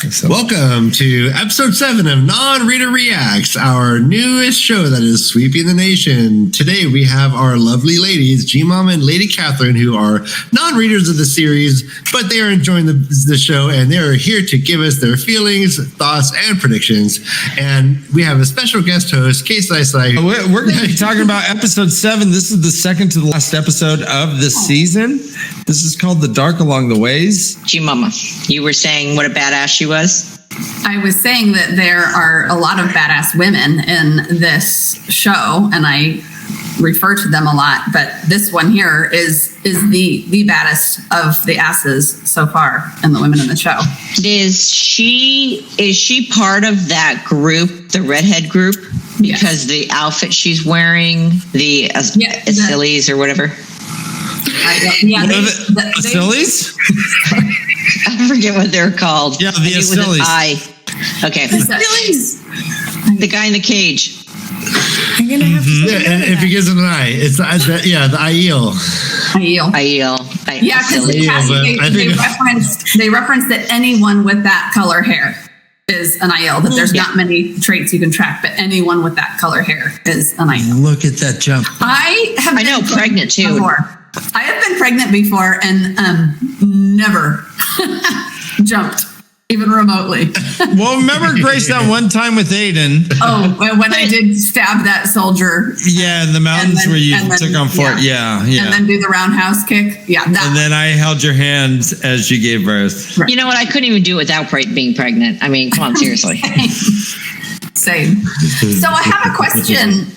Welcome to episode 7 of Non-Reader Reacts, our newest show that is sweeping the nation. Today we have our lovely ladies, G-Mom and Lady Catherine, who are non-readers of the series, but they are enjoying the show, and they are here to give us their feelings, thoughts, and predictions. And we have a special guest host, KayK. We're going to be talking about episode 7. This is the second to the last episode of the season. This is called The Dark Along the Ways. G-Mama, you were saying what a badass she was? I was saying that there are a lot of badass women in this show, and I refer to them a lot, but this one here is the baddest of the asses so far, and the women in the show. Is she part of that group, the redhead group? Because the outfit she's wearing, the Achilles or whatever. Achilles? I forget what they're called. Yeah, the Achilles. Okay. The guy in the cage. I'm gonna have to. Yeah, and if he gives him an eye, it's the Aiel. Yeah, because they referenced that anyone with that color hair is an Aiel. That there's not many traits you can track, but anyone with that color hair is an Aiel. Look at that jump. I know, pregnant too. Before. I have been pregnant before and never jumped, even remotely. Well, remember, Grace, that one time with Aiden? Oh, when I did stab that soldier. Yeah, in the mountains where you took on Fort. Yeah. And then do the roundhouse kick. Yeah. And then I held your hand as you gave birth. Right. You know what? I couldn't even do it without being pregnant. I mean, come on, seriously. Same. So I have a question.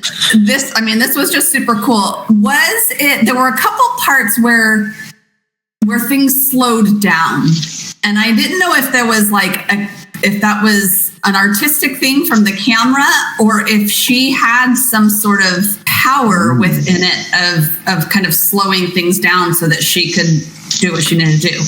This was just super cool. There were a couple parts where things slowed down, and I didn't know if there was if that was an artistic thing from the camera, or if she had some sort of power within it of kind of slowing things down so that she could do what she needed to do.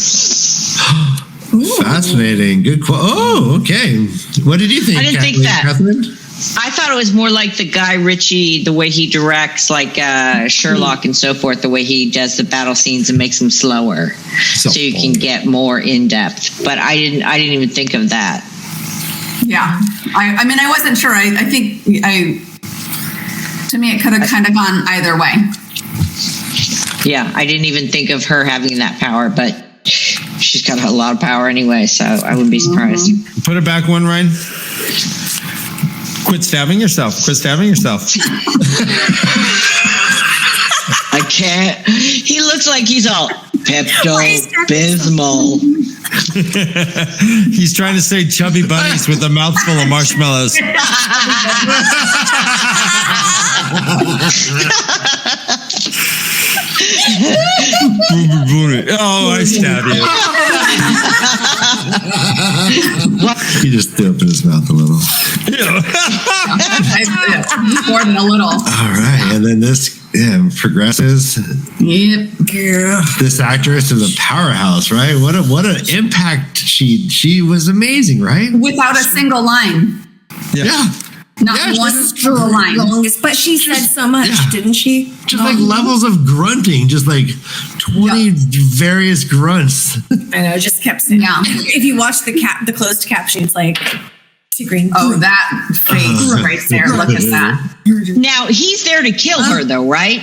Ooh. Fascinating. Good. Oh, okay. What did you think? I didn't think that. Catherine? I thought it was more like the Guy Ritchie, the way he directs, like Sherlock and so forth, the way he does the battle scenes and makes them slower, so you can get more in depth. But I didn't even think of that. Yeah, I wasn't sure. I think to me it could have kind of gone either way. Yeah, I didn't even think of her having that power, but she's got a lot of power anyway, so I wouldn't be surprised. Put it back one, Ryan. Quit stabbing yourself. I can't. He looks like he's all Pepto-Bismol. He's trying to say chubby bunnies with a mouthful of marshmallows. Oh, I stabbed you. He just threw up in his mouth a little. More than a little. All right, and then this progresses. Yep. Yeah. This actress is a powerhouse, right? What an impact. She was amazing, right? Without a single line. Yeah. Not one single line. But she said so much, didn't she? Just like levels of grunting, just like 20 various grunts. I know, just kept saying. Yeah. If you watch the closed caption, it's like green. Oh, that face right there. Look at that. Now he's there to kill her, though, right?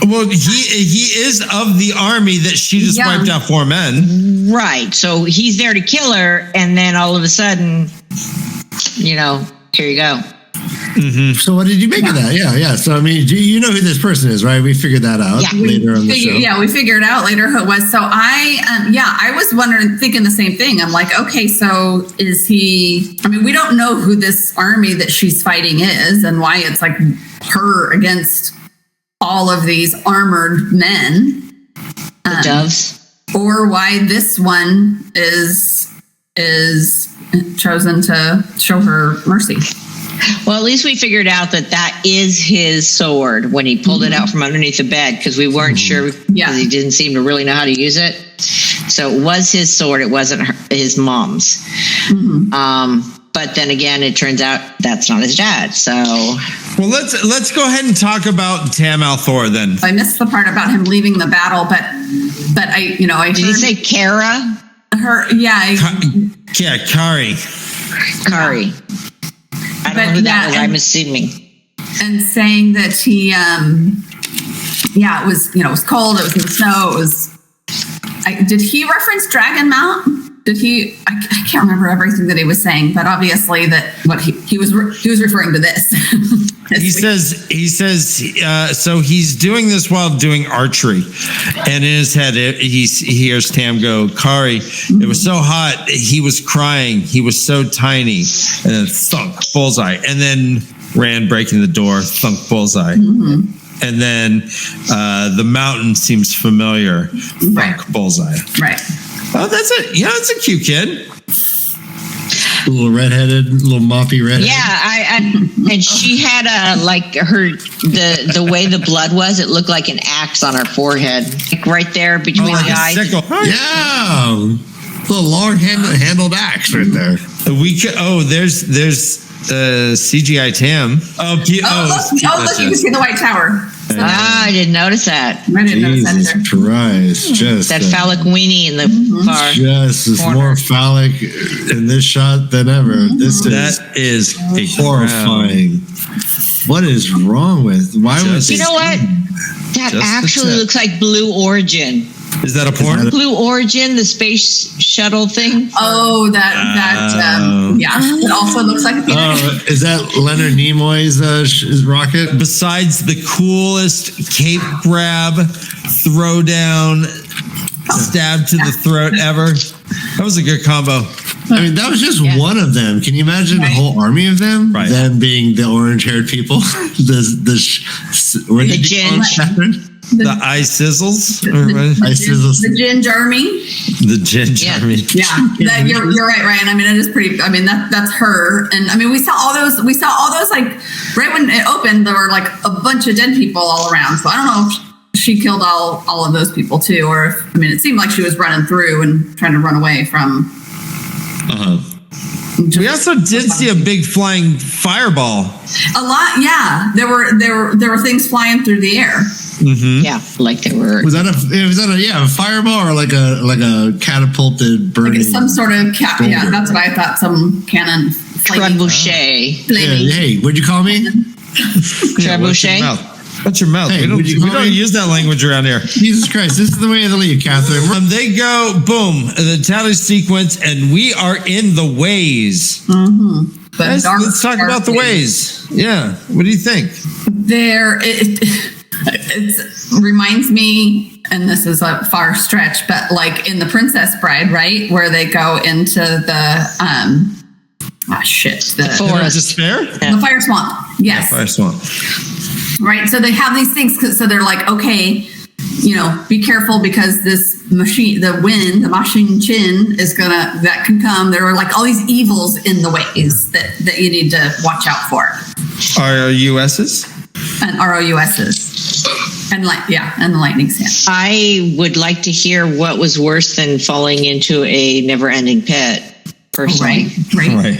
Well, he is of the army that she just wiped out 4 men. Right. So he's there to kill her, and then all of a sudden, here you go. Mm-hmm. So what did you make of that? Yeah. So, I mean, you know who this person is, right? We figured that out later on the show. Yeah, we figured out later who it was. So I was thinking the same thing. I'm like, okay, so is he, we don't know who this army that she's fighting is and why it's like her against all of these armored men. The doves. Or why this one is chosen to show her mercy. Well, at least we figured out that is his sword when he pulled it out from underneath the bed, because we weren't sure because he didn't seem to really know how to use it. So it was his sword. It wasn't his mom's. Mm-hmm. But then again, it turns out that's not his dad. So, well, let's go ahead and talk about Tam Althor then. I missed the part about him leaving the battle, but I did he say Kara? Her, Yeah, Kari. Kari. I don't know who that was. I'm assuming. And saying that he, it was cold. It was in the snow. It was. Did he reference Dragon Mount? Did he? I can't remember everything that he was saying, but obviously he was referring to this. He says, so he's doing this while doing archery, and in his head, he hears Tam go, Kari, it was so hot, he was crying, he was so tiny, and then thunk, bullseye, and then Rand breaking the door, thunk, bullseye. And then the mountain seems familiar, thunk, bullseye. Right. Oh, that's it. Yeah, that's a cute kid. A little redheaded, little moppy redhead. Yeah, and she had the way the blood was, it looked like an axe on her forehead, like right there between the eyes. Sickle. Yeah, little long handled axe right there. There's CGI Tam. Look, you can see the White Tower. I didn't notice that. I didn't notice that Jesus Christ! Just that phallic weenie in the far just is corner. more phallic in this shot than ever. That is horrifying. What is wrong with? Why was you know what? That actually looks like Blue Origin. Is that a porn? Blue Origin, the space shuttle thing. Oh, it also looks like a peanut. Is that Leonard Nimoy's rocket? Besides the coolest cape grab, throw down, stab to the throat ever. That was a good combo. I mean, that was just one of them. Can you imagine a whole army of them? Right. Them being the orange-haired people. The Ginge. The eye sizzles. The Ginge Army. The Ginge Army. Yeah, you're right, Ryan. I mean, it is pretty. I mean, that's her. And I mean, we saw all those. Like right when it opened, there were like a bunch of dead people all around. So I don't know if she killed all of those people too, or if, I mean, it seemed like she was running through and trying to run away from. We also did see a big flying fireball. A lot, yeah. There were things flying through the air. Mm-hmm. Yeah, like they were. Was that a fireball or like a catapulted burning? Like some sort of yeah, that's what I thought. Some cannon. Trebuchet. Hey, what'd you call me? Trebuchet. What's your mouth? Hey, we don't use that language around here. Jesus Christ, this is the way of the lead, Catherine. They go, boom, the tally sequence, and we are in the ways. Mm-hmm. Let's talk about the ways. Yeah. What do you think? It reminds me, and this is a far stretch, but like in The Princess Bride, right? Where they go into the the forest. Despair? Yeah. The fire swamp. Yes. Fire swamp. Right. So they have these things. So they're like, okay, be careful because this machine, the machine chin that can come. There are like all these evils in the ways that you need to watch out for. ROUSs? And ROUSs. And the lightning sand. I would like to hear what was worse than falling into a never-ending pit. Personally. Right.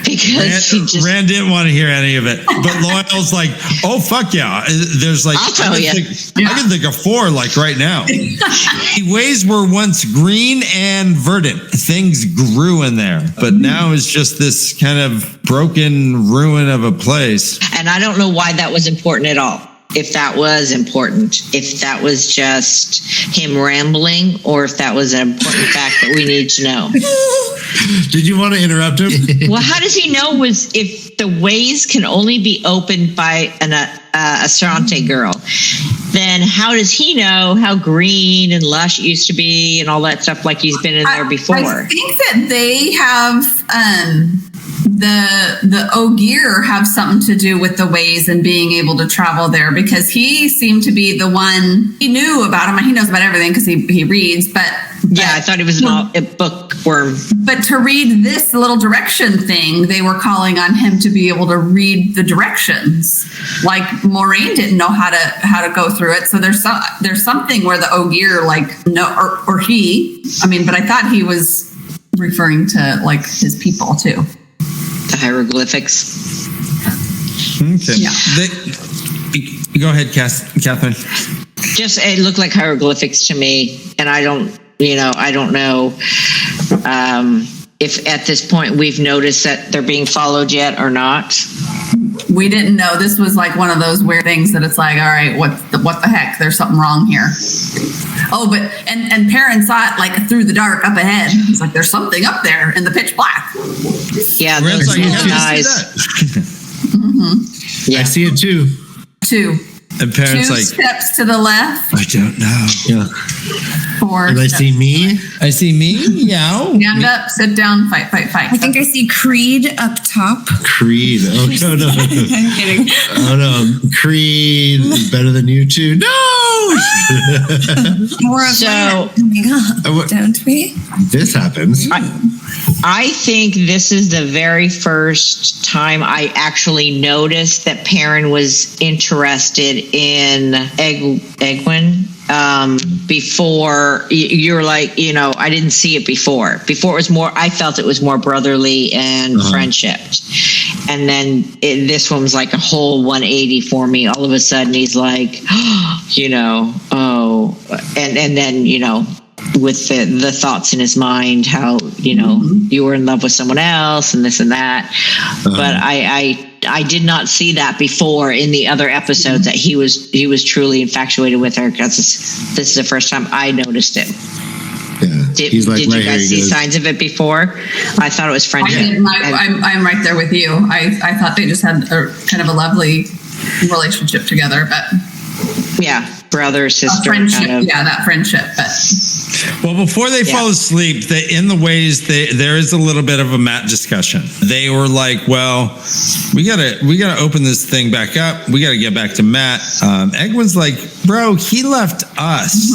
Because Rand didn't want to hear any of it, but Loyal's like, "Oh fuck yeah!" There's like, I'll tell you. I can think of 4 like right now. The ways were once green and verdant; things grew in there, but now it's just this kind of broken ruin of a place. And I don't know why that was important at all. If that was important, if that was just him rambling, or if that was an important fact that we need to know. Did you want to interrupt him? Well, how does he know if the ways can only be opened by a Asante girl? Then how does he know how green and lush it used to be and all that stuff like he's been in there before? I think that they have the Ogier have something to do with the ways and being able to travel there, because he seemed to be the one. He knew about him. He knows about everything because he reads. But I thought he was a bookworm. But to read this little direction thing, they were calling on him to be able to read the directions. Like Moraine didn't know how to go through it. So there's something where the Ogier or he. I mean, but I thought he was referring to like his people too. The hieroglyphics. Okay. Yeah. Go ahead, Catherine. Just it looked like hieroglyphics to me, and I don't know if at this point we've noticed that they're being followed yet or not. We didn't know. This was like one of those weird things that it's like, all right, what the heck? There's something wrong here. Oh, but and Perrin saw it like through the dark up ahead. He's like, there's something up there in the pitch black. Yeah, Rand's those like, little eyes. Yeah. I see it too. 2. And Perrin's 2 like, steps to the left. I don't know. Yeah. 4. And I see me. I see me. Yeah. Stand up, sit down, fight. I think I see Creed up top. Creed. Oh no. I'm kidding. Oh no. Creed is better than you two. No. More of that coming up, don't we? This happens. I think this is the very first time I actually noticed that Perrin was interested in Egwin. Before you're like, I didn't see it before. Before it was more, I felt it was more brotherly and friendship. And then this one was like a whole 180 for me. All of a sudden he's like, and then, with the thoughts in his mind, how, you were in love with someone else and this and that. But I did not see that before in the other episodes that he was truly infatuated with her, because this is the first time I noticed it. Yeah. Did you guys see signs of it before? I thought it was friendship. I'm right there with you. I thought they just had a kind of a lovely relationship together, but yeah, brother, sister, friendship. kind of. Yeah, that friendship. But well, before they fall asleep, in the ways there is a little bit of a Matt discussion. They were like, "Well, we gotta open this thing back up. We gotta get back to Matt." Egwin's like, "Bro, he left us.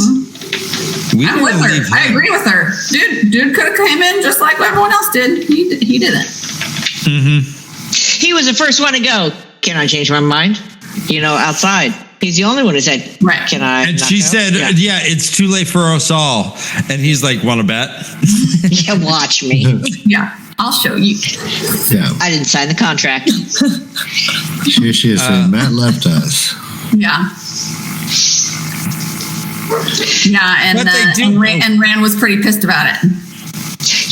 I'm with her. I agree with her. Dude could have came in just like everyone else did. He didn't. He was the first one to go. Can I change my mind? Outside." He's the only one who said, right. Can I? And she said, yeah, it's too late for us all. And he's like, want to bet? Yeah, watch me. Yeah, I'll show you. Yeah. I didn't sign the contract. She said, Matt left us. Yeah. Yeah, and Rand was pretty pissed about it.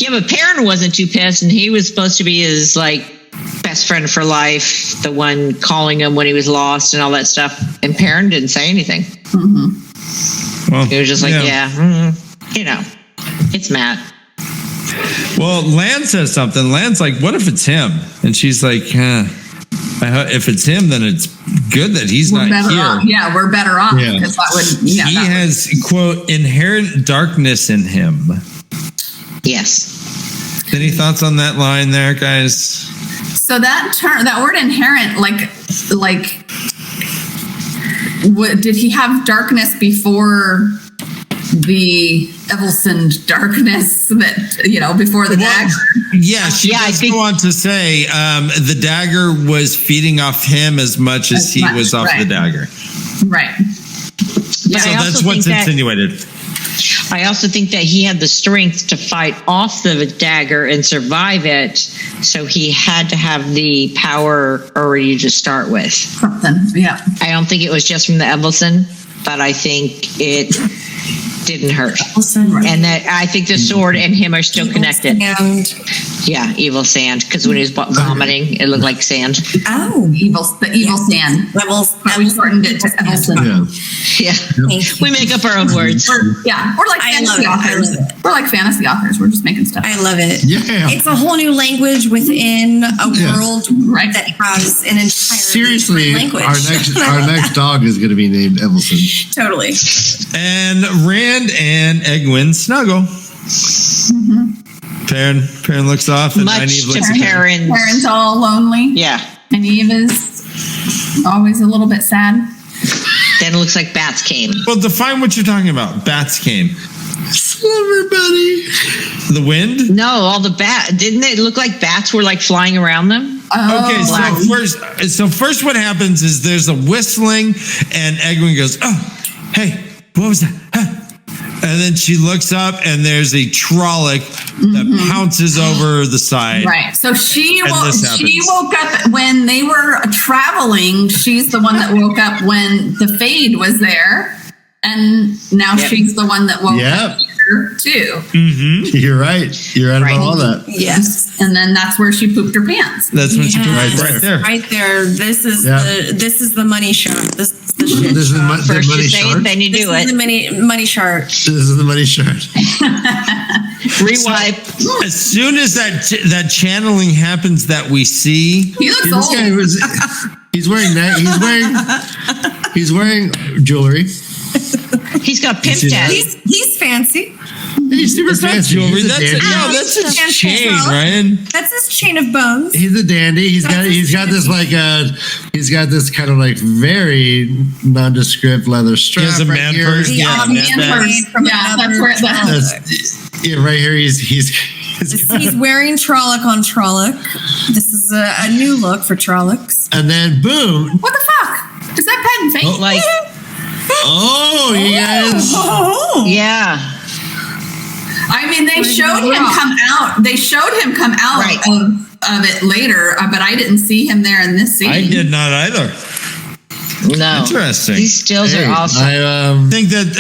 Yeah, but Perrin wasn't too pissed, and he was supposed to be his, best friend for life, the one calling him when he was lost and all that stuff. And Perrin didn't say anything. Well, he was just like, it's Matt. Well, Lan says something. Lan's like, what if it's him? And she's like, if it's him, then it's good that he's not here. Off. Yeah, we're better off. Yeah. Because he has, quote, inherent darkness in him. Yes. Any thoughts on that line there, guys? So that word inherent, did he have darkness before the Evelson darkness that, before the dagger? Yeah, she does go on to say the dagger was feeding off him as much as he was off the dagger. Right. Yeah, so that's what's insinuated. I also think that he had the strength to fight off the dagger and survive it, so he had to have the power already to start with. Something, yeah. I don't think it was just from the Evelson, but I think it didn't hurt. And that I think the sword and him are still connected. Yeah, evil sand, because when he was vomiting, it looked like sand. Oh, the evil sand. We shortened it to Evelson. Yeah. We make up our own words. We're like fantasy authors. We're like fantasy authors. We're just making stuff. I love it. Yeah. It's a whole new language within a world that has an entire seriously language. Our next dog is going to be named Evelson. Totally. And Rand and Egwin snuggle. Perrin looks off, and Much to Perrin. Perrin's all lonely. Yeah. And Eve is always a little bit sad. Then it looks like bats came. Well, define what you're talking about. Bats came. Slumber buddy. The wind? No, all the didn't it look like bats were flying around them? Okay, so first what happens is there's a whistling, and Egwin goes, "Oh, hey, what was that?" Huh? And then she looks up, and there's a Trolloc that pounces over the side. Right. So she woke up when they were traveling. She's the one that woke up when the Fade was there, and now she's the one that woke up. there too. You're right. You're right about all that. Yes. And then that's where she pooped her pants. That's when she put Yes. right there. Right there. This is the money shot. This is the shit. This is the First money you say shard. it, then you This do is it. the money chart. This is the money shard. Rewipe. As soon as that channeling happens that we see, He looks This old. guy was. He's wearing that. He's wearing jewelry. He's got pimp see that? daddy. He's fancy. He's super fancy. jewelry. He's a That's dandy. that's his Fancy chain, as well. Ryan. That's his chain of bones. He's a dandy. He's got this like he's got this kind of like very nondescript leather strap. He has a right man here. purse. Yeah, man man bag. purse. Yeah, that's where That's, yeah, right here. He's He's wearing Trolloc on Trolloc. This is a new look for Trollocs. and then boom. What the fuck? Is that patent fake? Like, Oh, you guys. yeah. I mean, they showed him come out. They showed him come out Right. of it later, but I didn't see him there in this scene. I did not either. No. Interesting. These stills Hey, are awesome. I think that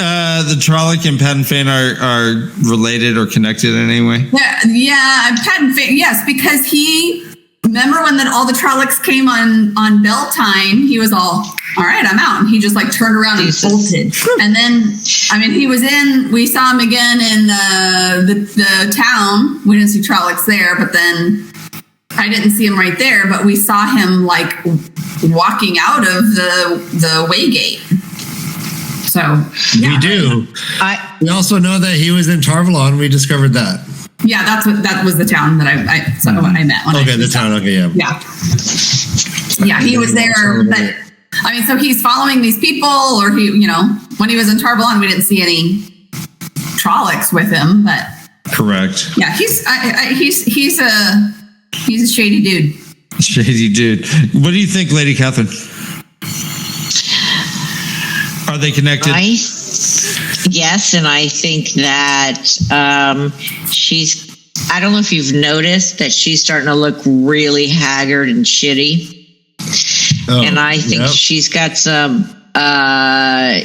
the Trolloc and Patent Fane are related or connected in any way. Yeah, patent fake. Yes, because he. Remember when all the Trollocs came on bell time? He was all right, I'm out. And he just like turned around and bolted. And then, I mean, we saw him again in the town. We didn't see Trollocs there, but then I didn't see him right there, but we saw him like walking out of the waygate. So yeah. We do. We also know that he was in Tarvalon. We discovered that. Yeah, that was the town that I meant. Okay, the town. Okay, yeah. Yeah, he was there. But I mean, so he's following these people, or he, when he was in Tarvalon, we didn't see any Trollocs with him. But Correct. yeah, he's a shady dude. Shady dude. What do you think, Lady Catherine? Are they connected? Yes, and I think that I don't know if you've noticed that she's starting to look really haggard and shitty. Oh, And I think she's got some of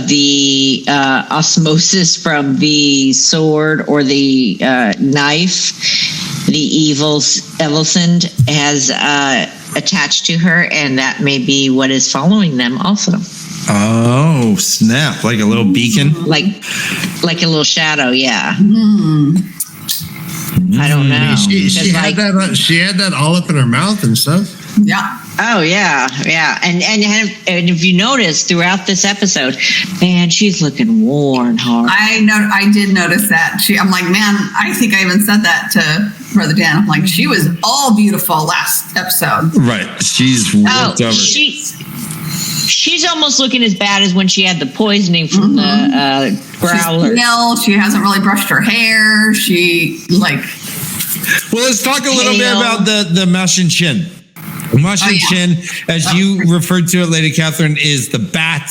the osmosis from the sword or the knife. The Evelson has attached to her, and that may be what is following them also. Oh, snap. Like a little beacon? Like a little shadow, yeah. I don't know. She had that all up in her mouth and stuff. Yeah. Oh yeah. And if you notice throughout this episode, man, she's looking worn hard. I did notice that. I'm like, man, I think I even said that to Brother Dan. I'm like, she was all beautiful last episode. Right. She's worked over. She's almost looking as bad as when she had the poisoning from the growler. She's pale. She hasn't really brushed her hair. Well, let's talk a little bit about the Mashin Shin. Mashin Shin, as you referred to it, Lady Catherine, is the bat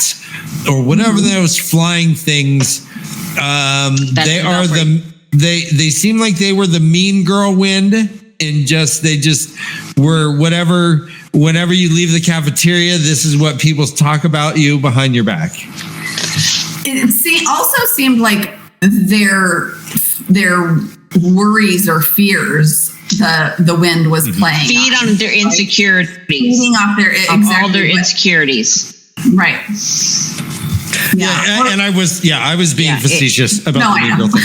or whatever those flying things. They are they seem like they were the mean girl wind, and they just were whatever. Whenever you leave the cafeteria, this is what people talk about you behind your back. It also seemed like their worries or fears the wind was playing. Feed on their insecurities. Feeding off all their insecurities. Right. Yeah, and I was being facetious about the mean girl thing.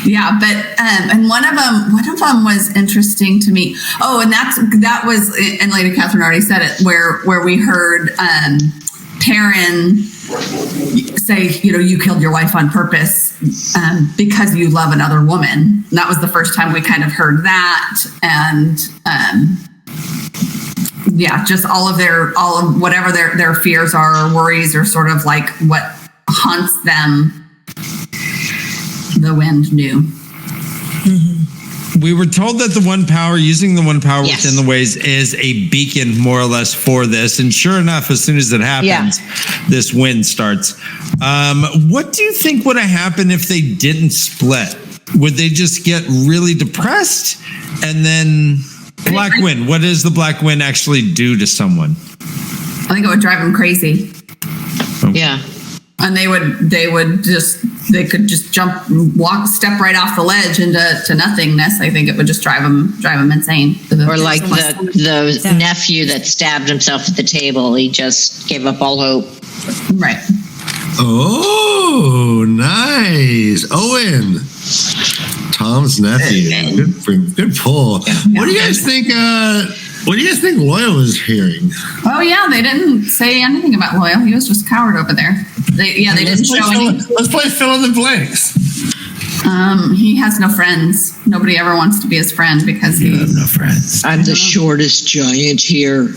Yeah, but and one of them was interesting to me. Oh, and that was, and Lady Catherine already said it, where we heard Perrin say, you killed your wife on purpose because you love another woman. And that was the first time we kind of heard that, and just all of whatever their fears are or worries are sort of like what haunts them. The wind knew. We were told that using the one power within the ways is a beacon more or less for this. And sure enough, as soon as it happens, this wind starts. What do you think would have happened if they didn't split? Would they just get really depressed? And then black wind, what does the black wind actually do to someone? I think it would drive them crazy. Yeah. And they could just step right off the ledge into nothingness. I think it would just drive them insane. Or like the nephew that stabbed himself at the table. He just gave up all hope. Right. Oh, nice. Owen. Tom's nephew. Good pull. What do you guys think? What do you guys think Loyal was hearing? Oh yeah, they didn't say anything about Loyal. He was just coward over there. They didn't show any. Let's play fill in the blanks. He has no friends. Nobody ever wants to be his friend because he has no friends. I'm the shortest giant here.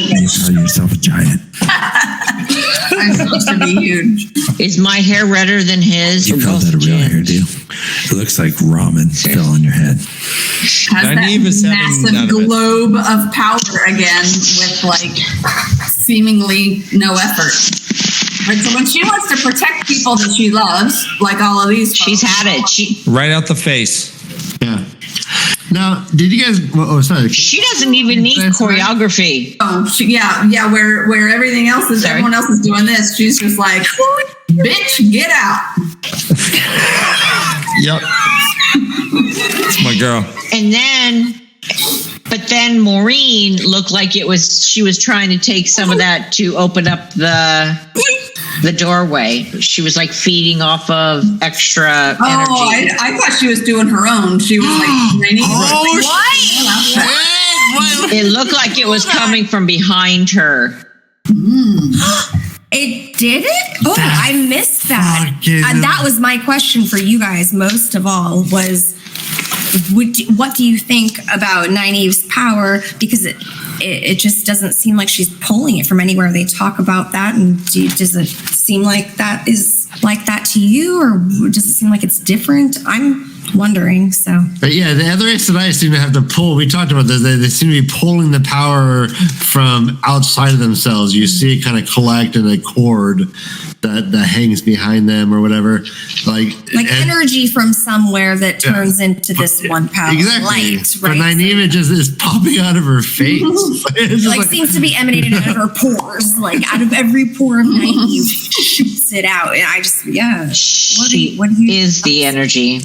You call yourself a giant. I'm supposed to be huge. Is my hair redder than his? You call that a real hairdo? It looks like ramen fell on your head. Has that massive globe of power again with like seemingly no effort. Right, so when she wants to protect people that she loves, like all of these folks, she's had it. Right out the face. Yeah. Now, did you guys? Oh, sorry. She doesn't even need choreography. Oh, yeah. Where everything else is, everyone else is doing this. She's just like, bitch, get out. Yep. It's my girl. And then Maureen looked like she was trying to take some of that to open up the doorway. She was like feeding off of extra energy. I thought she was doing her own. She was like, what? It looked like it was coming from behind her. It did it? Oh, I missed that. That was my question for you guys most of all was, what do you think about Nynaeve's power? Because it just doesn't seem like she's pulling it from anywhere. They talk about that, and does it seem like that is like that to you, or does it seem like it's different? I'm wondering. So, but yeah, the other Aes seem to have to pull. We talked about this. They seem to be pulling the power from outside of themselves. You see it kind of collect in a cord that hangs behind them or whatever, like energy from somewhere that turns into this one power. Exactly. Light, right? But Nynaeve just is popping out of her face. Like seems to be emanated out of her pores. Like out of every pore of Nynaeve shoots it out. And I just what do you is the energy.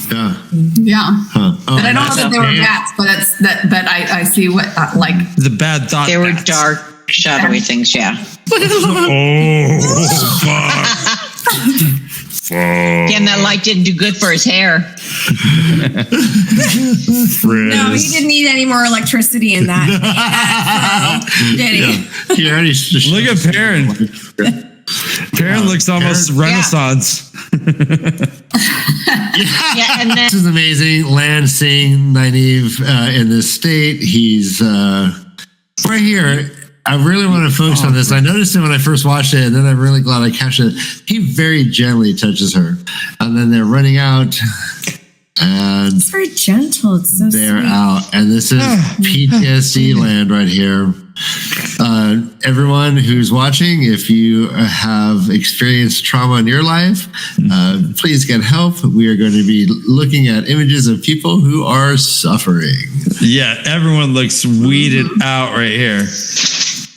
Yeah. Huh. Oh, but I don't know that they were bats, but but I see what like the bad thought. They were dark, shadowy things. Yeah. Oh fuck! Again, that light didn't do good for his hair. No, he didn't need any more electricity in that. Did he? Yeah. He already look at Perrin. Perrin looks almost Renaissance. Yeah, and then this is amazing. Lan seeing Nynaeve in this state. He's right here. I really want to focus on this. I noticed it when I first watched it, and then I'm really glad I captured it. He very gently touches her, and then they're running out. And it's very gentle. It's so they're sweet. out, and this is PTSD land right here. Everyone who's watching, if you have experienced trauma in your life, please get help. We are going to be looking at images of people who are suffering. Yeah, everyone looks weeded out right here.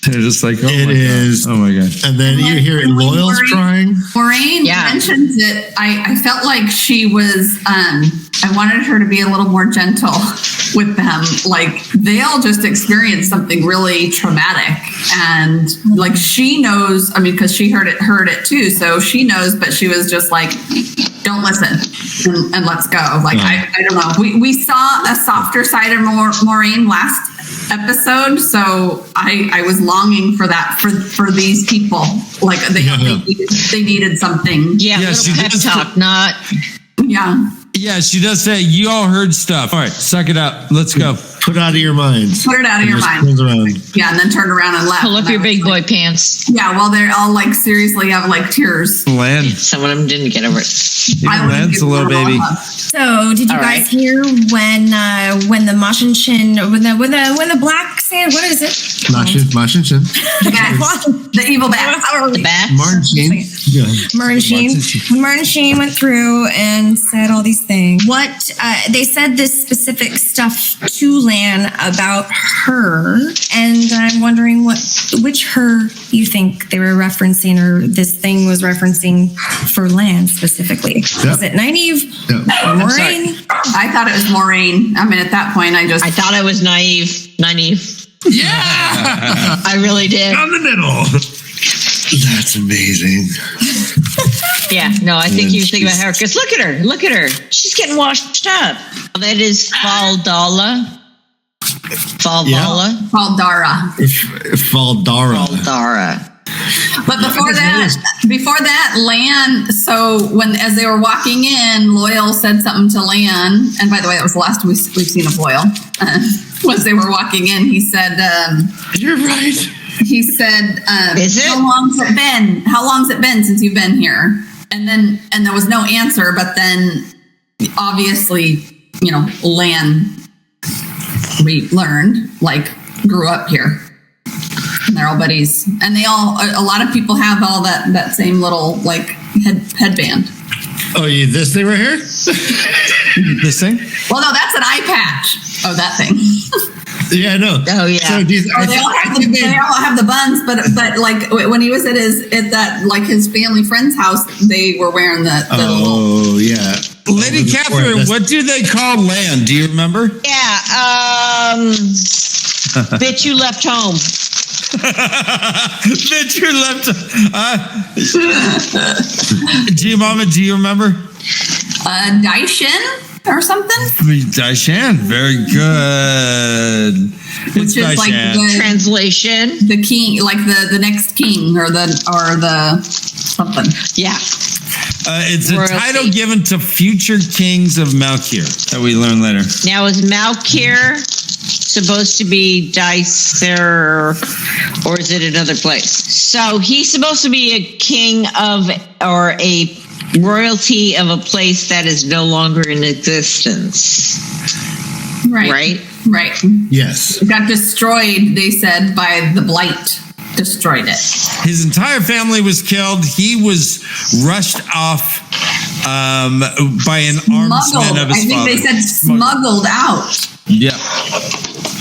They're just like, oh my god. And then you hear Loyal's crying. Maureen mentions it. I felt like she was, I wanted her to be a little more gentle with them. Like they all just experienced something really traumatic. And like she knows, I mean, because she heard it too. So she knows, but she was just like, don't listen and let's go. Like, I don't know. We saw a softer side of Maureen last episode, so I was longing for that for these people. Like they needed something. Yeah, little pep talk, not. Yeah, she does say, you all heard stuff. All right, suck it up. Let's go. Put it out of your minds. Put it out of your mind. Yeah, and then turned around and left. Pull up your big boy pants. Yeah, well, they're all like seriously have like tears. Lan. Some of them didn't get over it. Lan's a little baby. So, did you guys hear when the Mashinshin, when the black Sand, what is it? Martian. The evil bat. The bat. Martin Sheen. Yeah. Martin Sheen went through and said all these things. What they said this specific stuff to Lan about her, and I'm wondering which her you think they were referencing, or this thing was referencing for Lan specifically. Yeah. Is it Nynaeve? Yeah. Or Moraine? I thought it was Moraine. I mean, at that point, I thought it was Nynaeve. Yeah. I really did. Down the middle. That's amazing. Yeah, no, I think you think about her, because look at her. She's getting washed up. That is Faldara. Yeah. Faldara. But before that, Lan. So as they were walking in, Loyal said something to Lan, and by the way, that was the last we've seen of Loyal. Was they were walking in, he said, "You're right." He said, "Is it? How long's it been since you've been here?" And there was no answer. But then, obviously, Lan learned, grew up here. And they're all buddies, and a lot of people have all that same little headband. Oh, this thing right here? This thing? Well, no, that's an eye patch. Oh, that thing. Yeah, I know. Oh, yeah. So they all have the buns, but when he was at his family friend's house, they were wearing the little. Yeah. Lady Catherine, what do they call Lan? Do you remember? Yeah. Bitch, you left home. Bitch, you left. Mama, do you remember? Daishin or something? Daishan, very good. Which is like the translation. The king, the next king, or the something. Yeah. It's a title given to future kings of Malkir that we learn later. Now, is Malkir supposed to be Dicer, or is it another place? So he's supposed to be a king of, or a royalty of a place that is no longer in existence. Right? Yes. It got destroyed, they said, by the Blight. Destroyed it. His entire family was killed. He was rushed off by an armed man of his father. I think they said smuggled out. Yeah.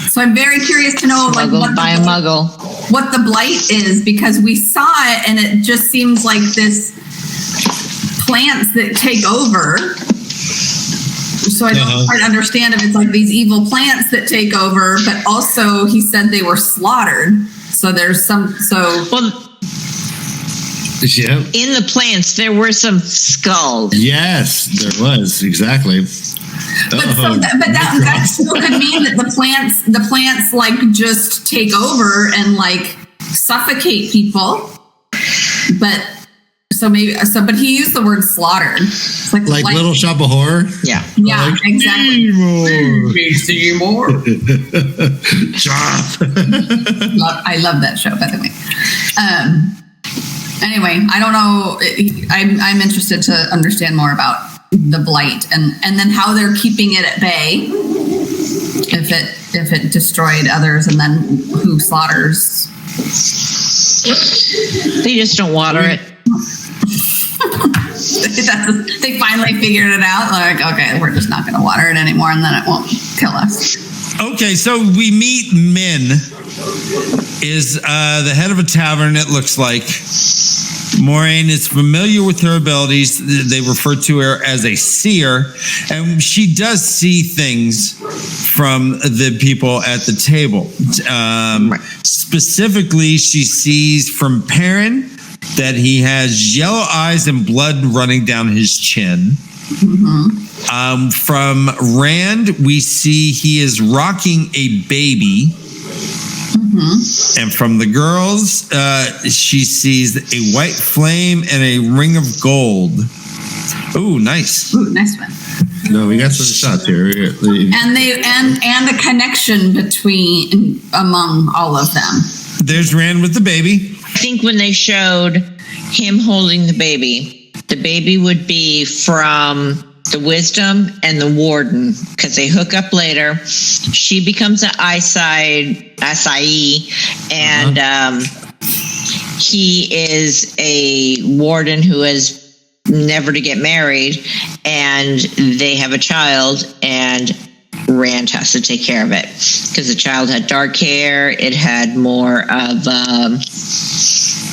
So I'm very curious to know what the Blight is, because we saw it and it just seems like this plants that take over. So I don't quite understand if it's like these evil plants that take over, but also he said they were slaughtered. So there's some. Yeah. In the plants, there were some skulls. Yes, there was, exactly. But that still could mean that the plants just take over and suffocate people. But he used the word slaughtered. It's like Little Shop of Horror. Yeah. Yeah, exactly. Seymour. I love that show, by the way. Anyway, I don't know. I'm interested to understand more about the Blight and then how they're keeping it at bay. If it destroyed others, and then who slaughters? They just don't water it. They finally figured it out. Okay, we're just not going to water it anymore, and then it won't kill us. Okay, so we meet Min, is the head of a tavern, it looks like. Moraine is familiar with her abilities. They refer to her as a seer, and she does see things from the people at the table. Specifically, she sees from Perrin that he has yellow eyes and blood running down his chin. Mm-hmm. From Rand, we see he is rocking a baby. Mm-hmm. And from the girls, she sees a white flame and a ring of gold. Ooh, nice. Ooh, nice one. No, we got some shots here. And a connection among all of them. There's Rand with the baby. I think when they showed him holding the baby would be from the wisdom and the warden, because they hook up later. She becomes an acai, and he is a warden who is never to get married, and they have a child, and Rand has to take care of it because the child had dark hair. It had more of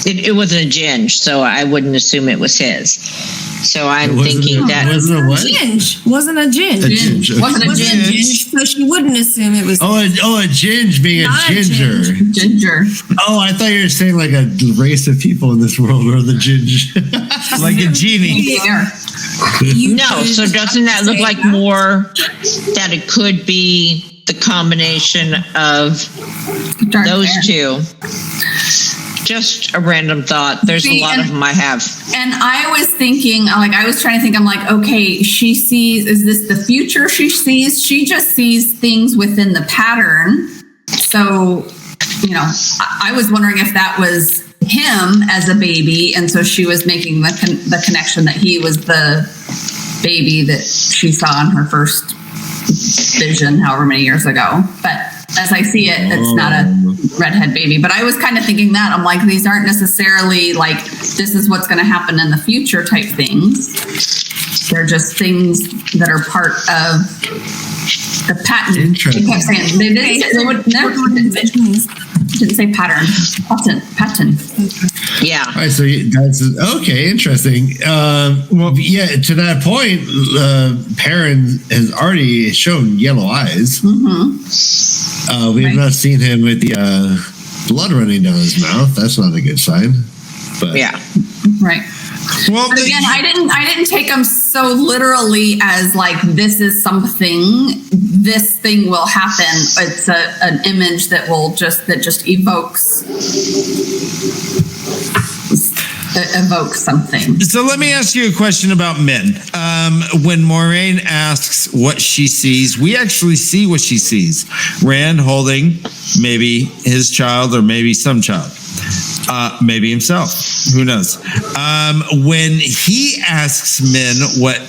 it wasn't a ginge, so I wouldn't assume it was his. So I'm thinking that wasn't a ginge. Wasn't a ginge. Okay. Wasn't a ginge, so she wouldn't assume it was. A ginge being a ginger. Ginger. Oh, I thought you were saying like a race of people in this world or the ginge. Like a genie. no. So doesn't that look like more that it could be the combination of Dark those hair. two? Just a random thought. There's a lot of them I have. And I was thinking, I was trying to think, I'm like, okay, she sees, is this the future she sees? She just sees things within the pattern. So, I was wondering if that was him as a baby. And so she was making the connection that he was the baby that she saw in her first vision, however many years ago. But as I see it, it's not a redhead baby. But I was kind of thinking that. I'm like, these aren't necessarily like, this is what's going to happen in the future type things. They're just things that are part of the pattern. Interesting. They kept saying, they would never didn't say pattern. Pattern. Yeah. All right, so that's okay. Interesting. To that point, Perrin has already shown yellow eyes. We have not seen him with the blood running down his mouth. That's not a good sign. But yeah. Right. Well, but again, I didn't take them so literally as like this is something. This thing will happen. It's an image that just evokes something. So let me ask you a question about men. When Moiraine asks what she sees, we actually see what she sees. Rand holding maybe his child or maybe some child. Maybe himself. Who knows? When he asks men what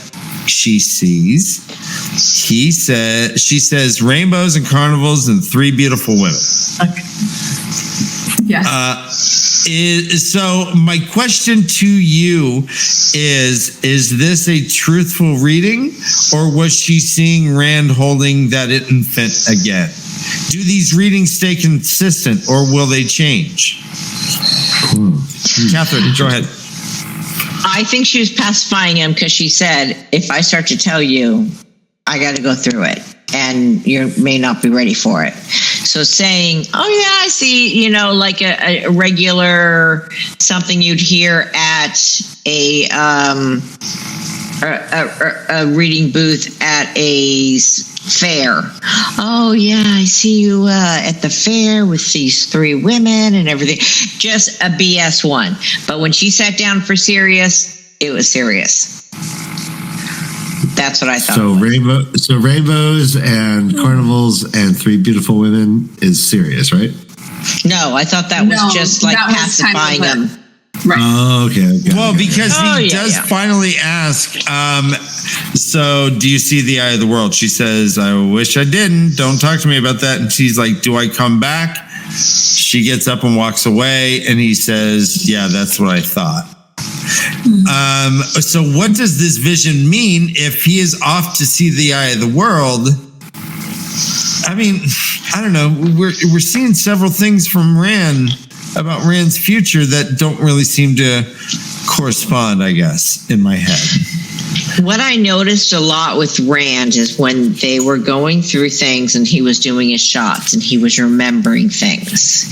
she sees, she says rainbows and carnivals and 3 beautiful women. Okay. Yes. So my question to you is this a truthful reading, or was she seeing Rand holding that infant again? Do these readings stay consistent, or will they change? Catherine, go ahead. I think she was pacifying him because she said, if I start to tell you, I got to go through it and you may not be ready for it. So saying, oh yeah, I see, like a regular something you'd hear at a reading booth at a fair. Oh yeah, I see you at the fair with these 3 women and everything. Just a BS one. But when she sat down for serious, it was serious. That's what I thought. So rainbows and carnivals and 3 beautiful women is serious, right? No, I thought that was just like pacifying him. Right. Oh, okay. Well, because he does finally ask, so do you see the eye of the world? She says, I wish I didn't. Don't talk to me about that. And she's like, do I come back? She gets up and walks away. And he says, yeah, that's what I thought. So what does this vision mean if he is off to see the eye of the world? I mean, I don't know. We're seeing several things from Rand about Rand's future that don't really seem to correspond, I guess, in my head. What I noticed a lot with Rand is when they were going through things and he was doing his shots and he was remembering things.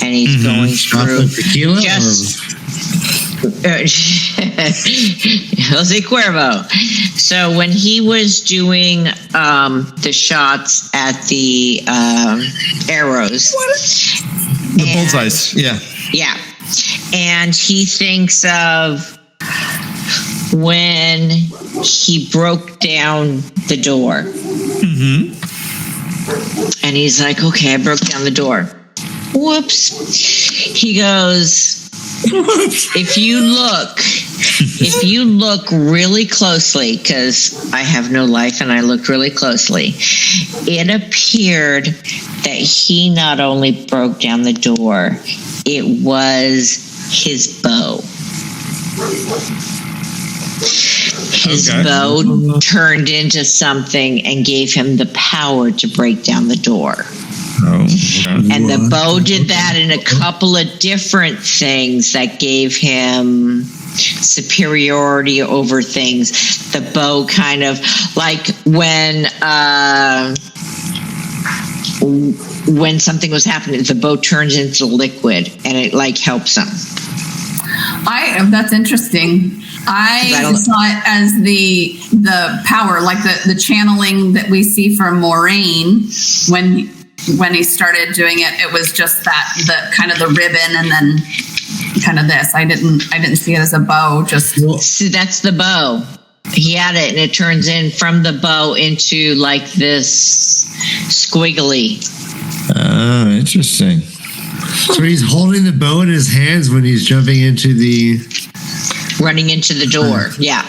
And he's going through tequila just... Jose Cuervo. So when he was doing the shots at the arrows, the bullseyes, yeah, and he thinks of when he broke down the door, and he's like, "Okay, I broke down the door." Whoops. He goes, if you look If you look really closely, because I have no life and I looked really closely, it appeared that he not only broke down the door, it was his bow. His bow turned into something and gave him the power to break down the door. Oh, and the bow did that in a couple of different things that gave him superiority over things. The bow kind of like when something was happening, the bow turns into liquid and it like helps him. That's interesting. I saw it as the power, like the channeling that we see from Moraine when he started doing it. It was just the kind of the ribbon and then kind of this. I didn't see it as a bow. See, that's the bow. He had it, and it turns in from the bow into like this squiggly. Oh, interesting. So he's holding the bow in his hands when he's running into the door. Yeah.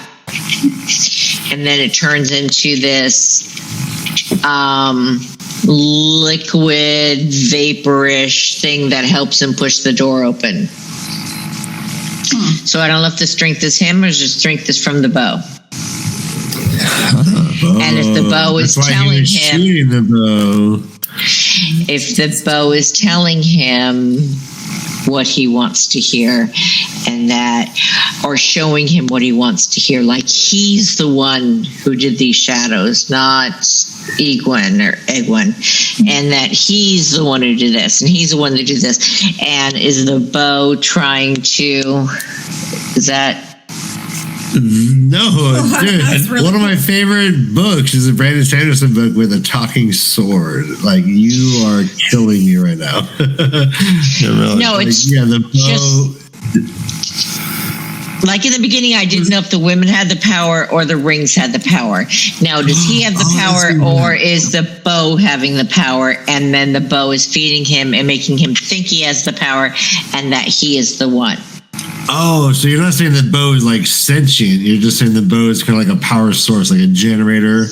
And then it turns into this liquid vaporish thing that helps him push the door open. So I don't know if the strength is him or the strength is from the bow. And if the bow is telling him, shooting the bow. If the bow is telling him what he wants to hear, and that, or showing him what he wants to hear, like he's the one who did these shadows, not Egwin, and that he's the one who did this, and he's the one that did this, and is the bow trying to? Is that? No, dude. Really one of my favorite books is a Brandon Sanderson book with a talking sword. Like, you are killing me right now. Really. No, it's the bow. Like in the beginning, I didn't know if the women had the power or the rings had the power. Now, does he have the power, or is the bow having the power, and then the bow is feeding him and making him think he has the power and that he is the one? Oh, so you're not saying the bow is like sentient. You're just saying the bow is kind of like a power source, like a generator,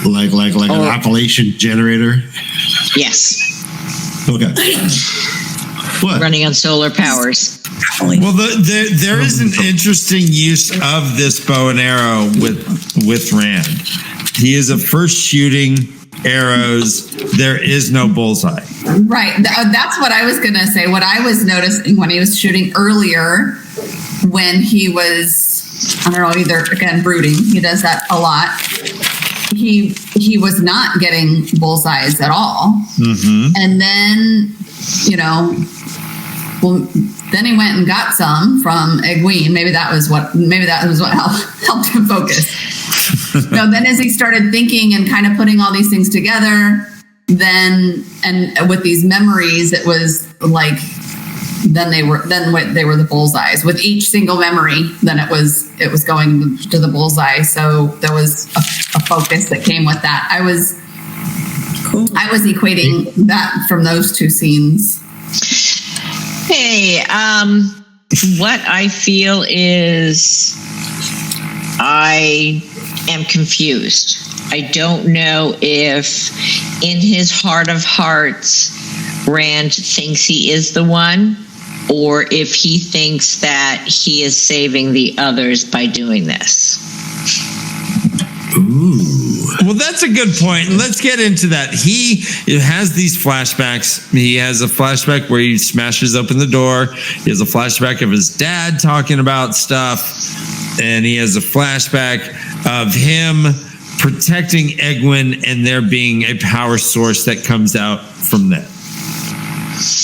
like an Appalachian generator. Yes. Okay. What? Running on solar powers. Well, there is an interesting use of this bow and arrow with Rand. He is a first shooting arrows. There is no bullseye. Right. That's what I was going to say. What I was noticing when he was shooting earlier, when he was, I don't know, either, again, brooding. He does that a lot. He was not getting bullseyes at all. Mm-hmm. And then, then he went and got some from Egwene. Maybe that was what helped him focus. So then as he started thinking and kind of putting all these things together, and with these memories, it was like, then they were the bullseyes. With each single memory, then it was going to the bullseye. So there was a focus that came with that. I was equating that from those two scenes. Hey, what I feel is I am confused. I don't know if in his heart of hearts, Rand thinks he is the one, or if he thinks that he is saving the others by doing this. Ooh. Well, that's a good point. Let's get into that. He has these flashbacks. He has a flashback where he smashes open the door. He has a flashback of his dad talking about stuff. And he has a flashback of him protecting Egwene and there being a power source that comes out from that.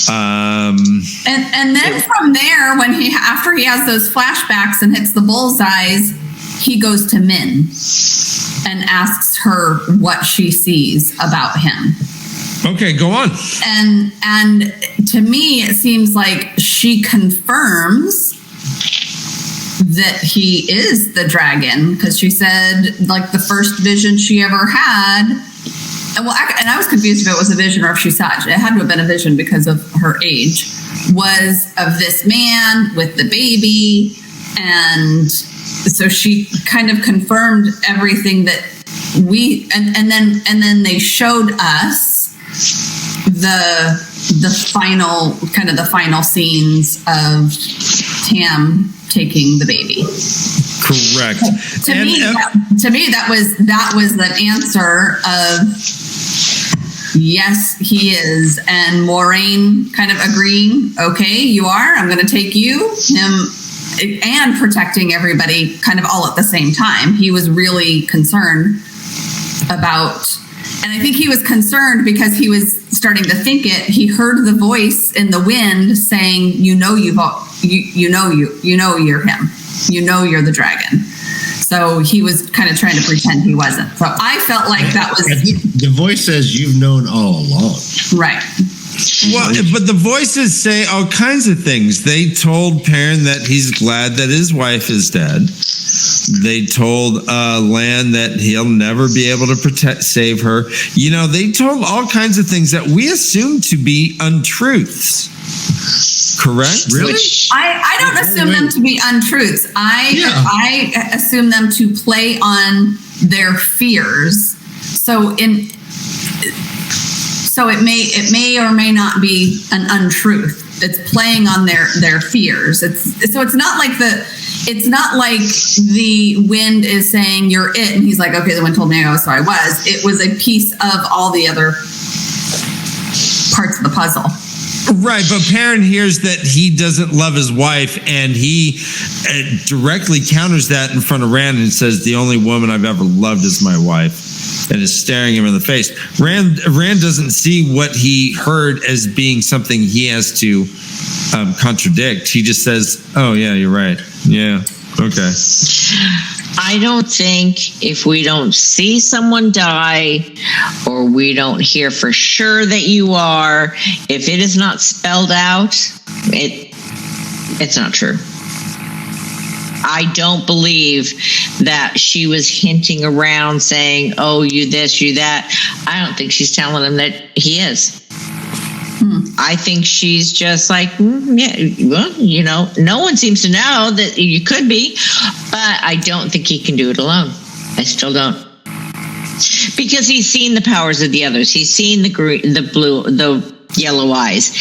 And then from there, after he has those flashbacks and hits the bullseyes, he goes to Min and asks her what she sees about him. Okay, go on. And to me, it seems like she confirms that he is the dragon, because she said, like, the first vision she ever had. And I was confused if it was a vision or if she saw it. It had to have been a vision because of her age. Was of this man with the baby, And so she kind of confirmed everything that and then they showed us the final scenes of Tam taking the baby. Correct. To me, that was the answer of yes, he is, and Moraine kind of agreeing. Okay, you are. I'm going to take you, him, and protecting everybody, kind of all at the same time. He was really concerned about, and I think he was concerned because he was starting to think it. He heard the voice in the wind saying, "You know you're him. You know you're the dragon." So he was kind of trying to pretend he wasn't. So I felt like that was... I think the voice says you've known all along. Right. Well, but the voices say all kinds of things. They told Perrin that he's glad that his wife is dead. They told Lan that he'll never be able to save her. You know, they told all kinds of things that we assume to be untruths. Correct? Really? I don't assume them to be untruths. I assume them to play on their fears. So it may or may not be an untruth. It's playing on their fears. It's not like the wind is saying you're it, and he's like, okay, the wind told me I was, so I was. It was a piece of all the other parts of the puzzle. Right, but Perrin hears that he doesn't love his wife, and he directly counters that in front of Rand and says, the only woman I've ever loved is my wife, and is staring him in the face. Rand doesn't see what he heard as being something he has to contradict. He just says, oh, yeah, you're right. Yeah, okay. I don't think if we don't see someone die or we don't hear for sure that you are, if it is not spelled out, it's not true. I don't believe that she was hinting around saying, oh, you this, you that. I don't think she's telling him that he is. I think she's just like, yeah, well, you know, no one seems to know that you could be, but I don't think he can do it alone. I still don't. Because he's seen the powers of the others. He's seen the green, the blue, the yellow eyes.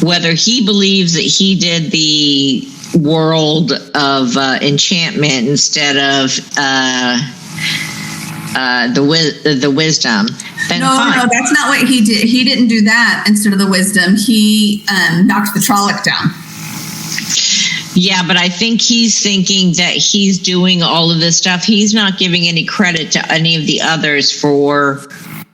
Whether he believes that he did the world of enchantment instead of the wisdom, then no, fine. No, that's not what he did. He didn't do that instead of the wisdom. He knocked the Trolloc down. Yeah, but I think he's thinking that he's doing all of this stuff. He's not giving any credit to any of the others for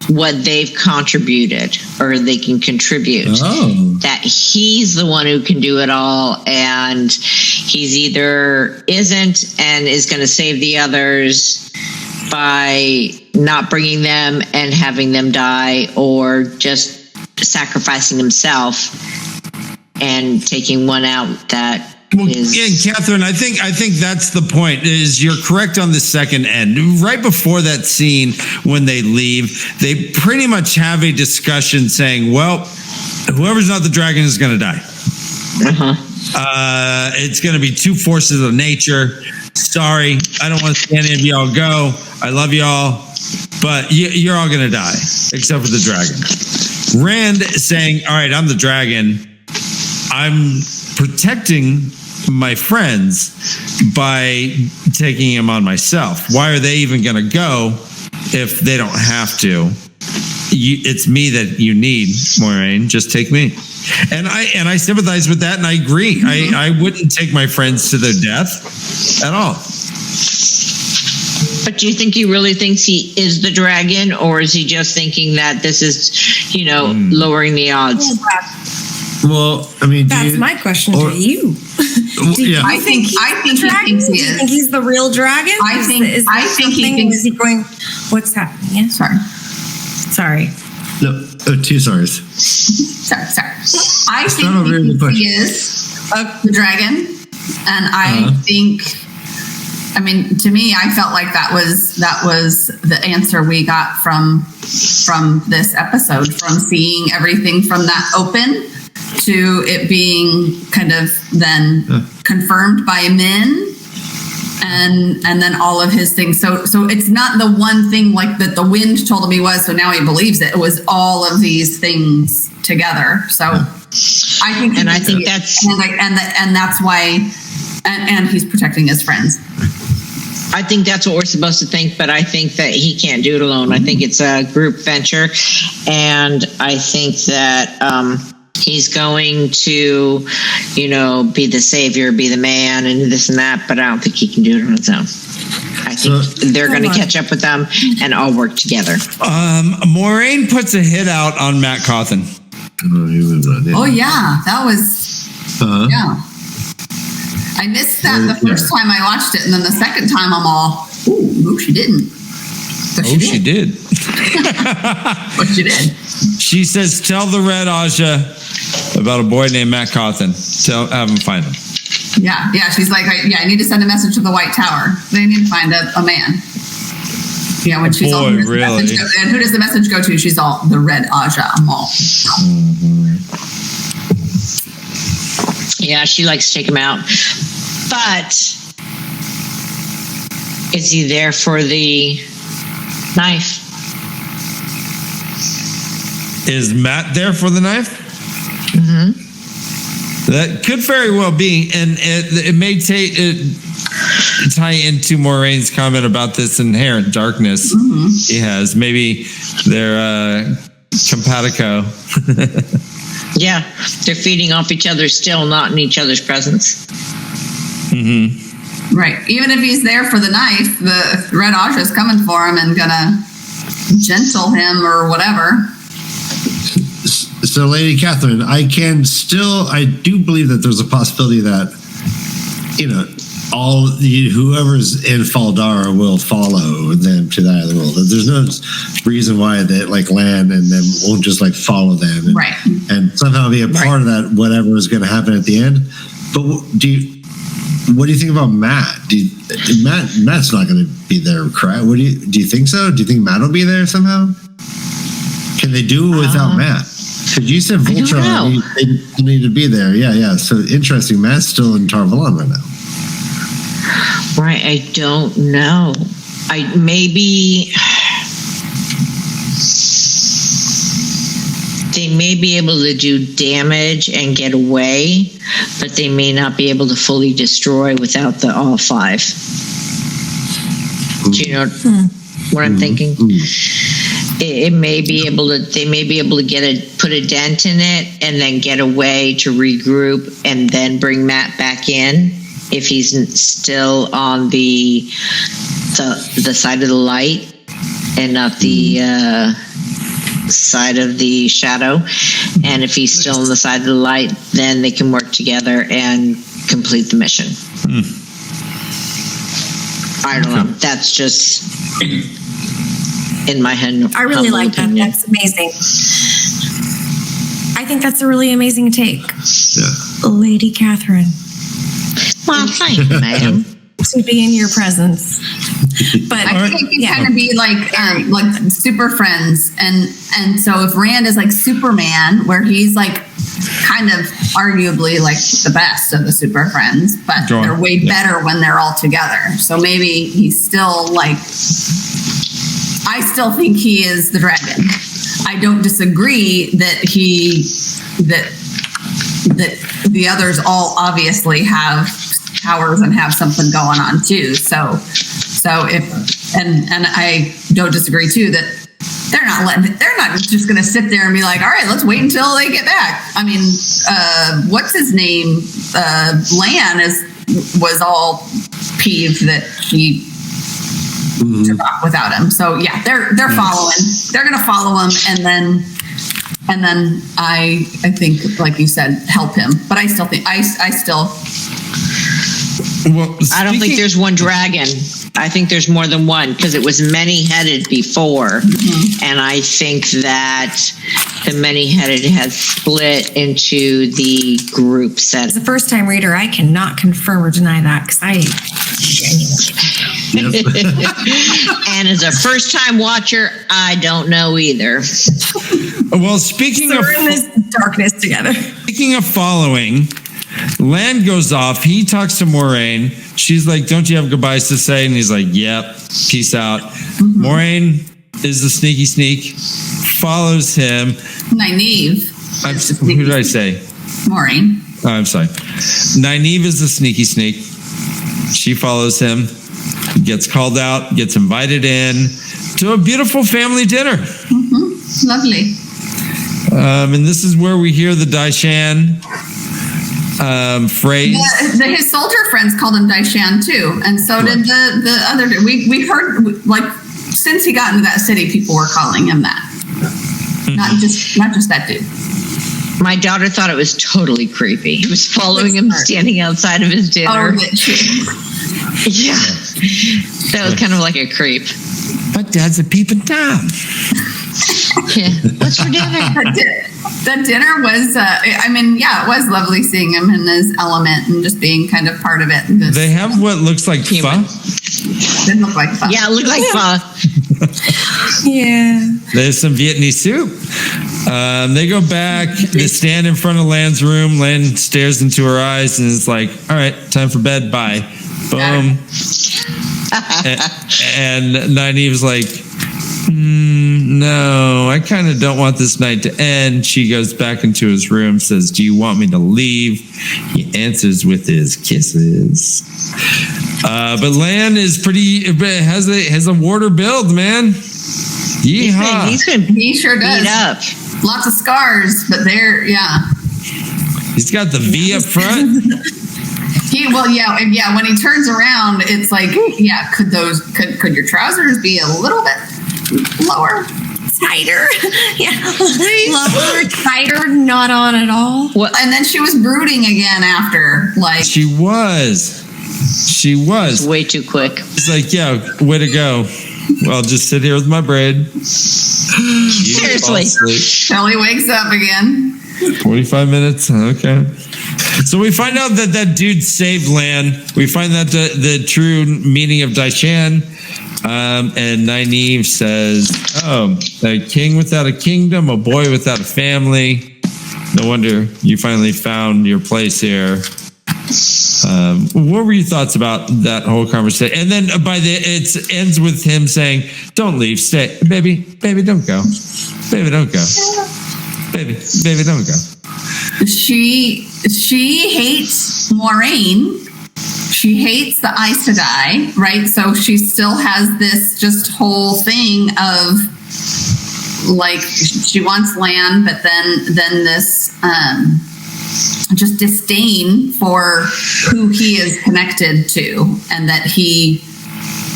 what they've contributed or they can contribute. Oh. That he's the one who can do it all, and he's either isn't and is going to save the others by not bringing them and having them die, or just sacrificing himself and taking one out that is... Yeah, Catherine, I think that's the point. Is you're correct on the second end. Right before that scene, when they leave, they pretty much have a discussion saying, well, whoever's not the dragon is going to die. It's going to be two forces of nature. Sorry, I don't want to see any of y'all go. I love y'all, but you're all going to die, except for the dragon. Rand saying, all right, I'm the dragon. I'm protecting my friends by taking him on myself. Why are they even going to go if they don't have to? It's me that you need, Moraine. Just take me. And I sympathize with that, and I agree. I wouldn't take my friends to their death at all. But do you think he really thinks he is the dragon, or is he just thinking that this is, lowering the odds? Well, I mean, that's my question to you. I think he thinks he is. Do you think he's the real dragon? I think he thinks. Is he going? What's happening? Yeah. Sorry. No, two sorries. Sorry. I think he is the dragon, and I think. I mean, to me, I felt like that was the answer we got from this episode, from seeing everything from that open to it being kind of then confirmed by Min and then all of his things. So it's not the one thing like that the wind told him he was. So now he believes it. It was all of these things together. So I think, that's why, and he's protecting his friends. I think that's what we're supposed to think, but I think that he can't do it alone. I think it's a group venture, and I think that he's going to, be the savior, be the man, and this and that, but I don't think he can do it on his own. I think they're going to catch up with them and all work together. Moraine puts a hit out on Matt Cawthon. Oh, yeah. That was, yeah. I missed that the first time I watched it, and then the second time I'm all, no, she didn't. She did. But she did. She says, tell the Red Aja about a boy named Matt Cawthon. Have him find him. Yeah. She's like, I need to send a message to the White Tower. They need to find a man. Yeah, when she's all, really? And who does the message go to? She's all, the Red Aja. I'm all. Yeah, she likes to take him out. But is he there for the knife? Is Matt there for the knife? Mm-hmm. That could very well be. And it may tie into Moraine's comment about this inherent darkness he has. Maybe they're simpatico. Yeah, they're feeding off each other still, not in each other's presence. Mm-hmm. Right. Even if he's there for the knife, the Red Aja is coming for him and gonna gentle him or whatever. So, Lady Catherine, I do believe that there's a possibility that, whoever's in Faldara will follow them to that other world. There's no reason why that Lan and them won't just follow them, and somehow be a part of that whatever is going to happen at the end. But what do you think about Matt? Matt's not going to be there, correct? Do you think so? Do you think Matt will be there somehow? Can they do it without Matt? Because you said Voltron, they need to be there. Yeah. So interesting. Matt's still in Tar-Valon right now. Right, I don't know. They may be able to do damage and get away, but they may not be able to fully destroy without all five. Do you know what I'm thinking? They may be able to put a dent in it and then get away to regroup and then bring Matt back in. If he's still on the side of the light and not the side of the shadow, and if he's still on the side of the light, then they can work together and complete the mission. I don't know. That's just in my head. I really like that. That's amazing. I think that's a really amazing take. Yeah. Lady Catherine. Well, thank you, ma'am. To be in your presence. But I think it kind of be like super friends, and so if Rand is like Superman, where he's kind of arguably the best of the super friends, but they're way better when they're all together. So maybe he's still I still think he is the dragon. I don't disagree that that the others all obviously have powers and have something going on too. So if and I don't disagree too that they're not just going to sit there and be like, all right, let's wait until they get back. I mean, what's his name? Lan was all peeved that he took off without him. So yeah, they're following. They're going to follow him, and then I think, like you said, help him. But I still think I don't think there's one dragon. I think there's more than one, because it was many-headed before. And I think that the many-headed has split into the group set. As a first-time reader, I cannot confirm or deny that, because I genuinely And as a first-time watcher, I don't know either. Well, speaking we're in this darkness together. Speaking of following, Land goes off. He talks to Moraine. She's like, don't you have goodbyes to say? And he's like, yep, peace out. Moraine is the sneaky sneak, follows him. Nynaeve. Who did I say? Maureen. Oh, I'm sorry. Nynaeve is the sneaky sneak. She follows him, gets called out, gets invited in to a beautiful family dinner. Lovely. And this is where we hear the Daishan phrase. His soldier friends called him Daishan too, and so did the other. We heard, like, since he got into that city, people were calling him that. Not just that dude. My daughter thought it was totally creepy. He was following him, standing outside of his dinner. Yeah, that was kind of like a creep. But Dad's a peeping Tom. Yeah, what's for dinner? The dinner was, it was lovely seeing him in his element and just being kind of part of it. They have what looks like pho. Didn't look like pho. Yeah, it looked like pho. Yeah. There's some Vietnamese soup. They go back. They stand in front of Land's room. Land stares into her eyes and is like, all right, time for bed. Bye. Boom. and Nynaeve's like, no, I kind of don't want this night to end. She goes back into his room, says, do you want me to leave? He answers with his kisses. But Land is has a warder build, man. Yeehaw. He sure does. Beat up. Lots of scars, but He's got the V up front. When he turns around, it's like, could your trousers be a little bit lower? Tighter. Yeah. Lower, tighter, not on at all. Well, and then she was brooding again after, like. She was. Way too quick. It's like, yeah, way to go. Well, I'll just sit here with my braid. Seriously. Shelly wakes up again. 45 minutes. Okay. So we find out that dude saved Land. We find out the true meaning of Daishan. And Nynaeve says, oh, a king without a kingdom, a boy without a family. No wonder you finally found your place here. What were your thoughts about that whole conversation? And then it ends with him saying, don't leave, stay. Baby, don't go. Baby, don't go. Baby, don't go. She hates Moraine. She hates the Aes Sedai, right? So she still has this just whole thing of, like, she wants Land, but then this just disdain for who he is connected to, and that he,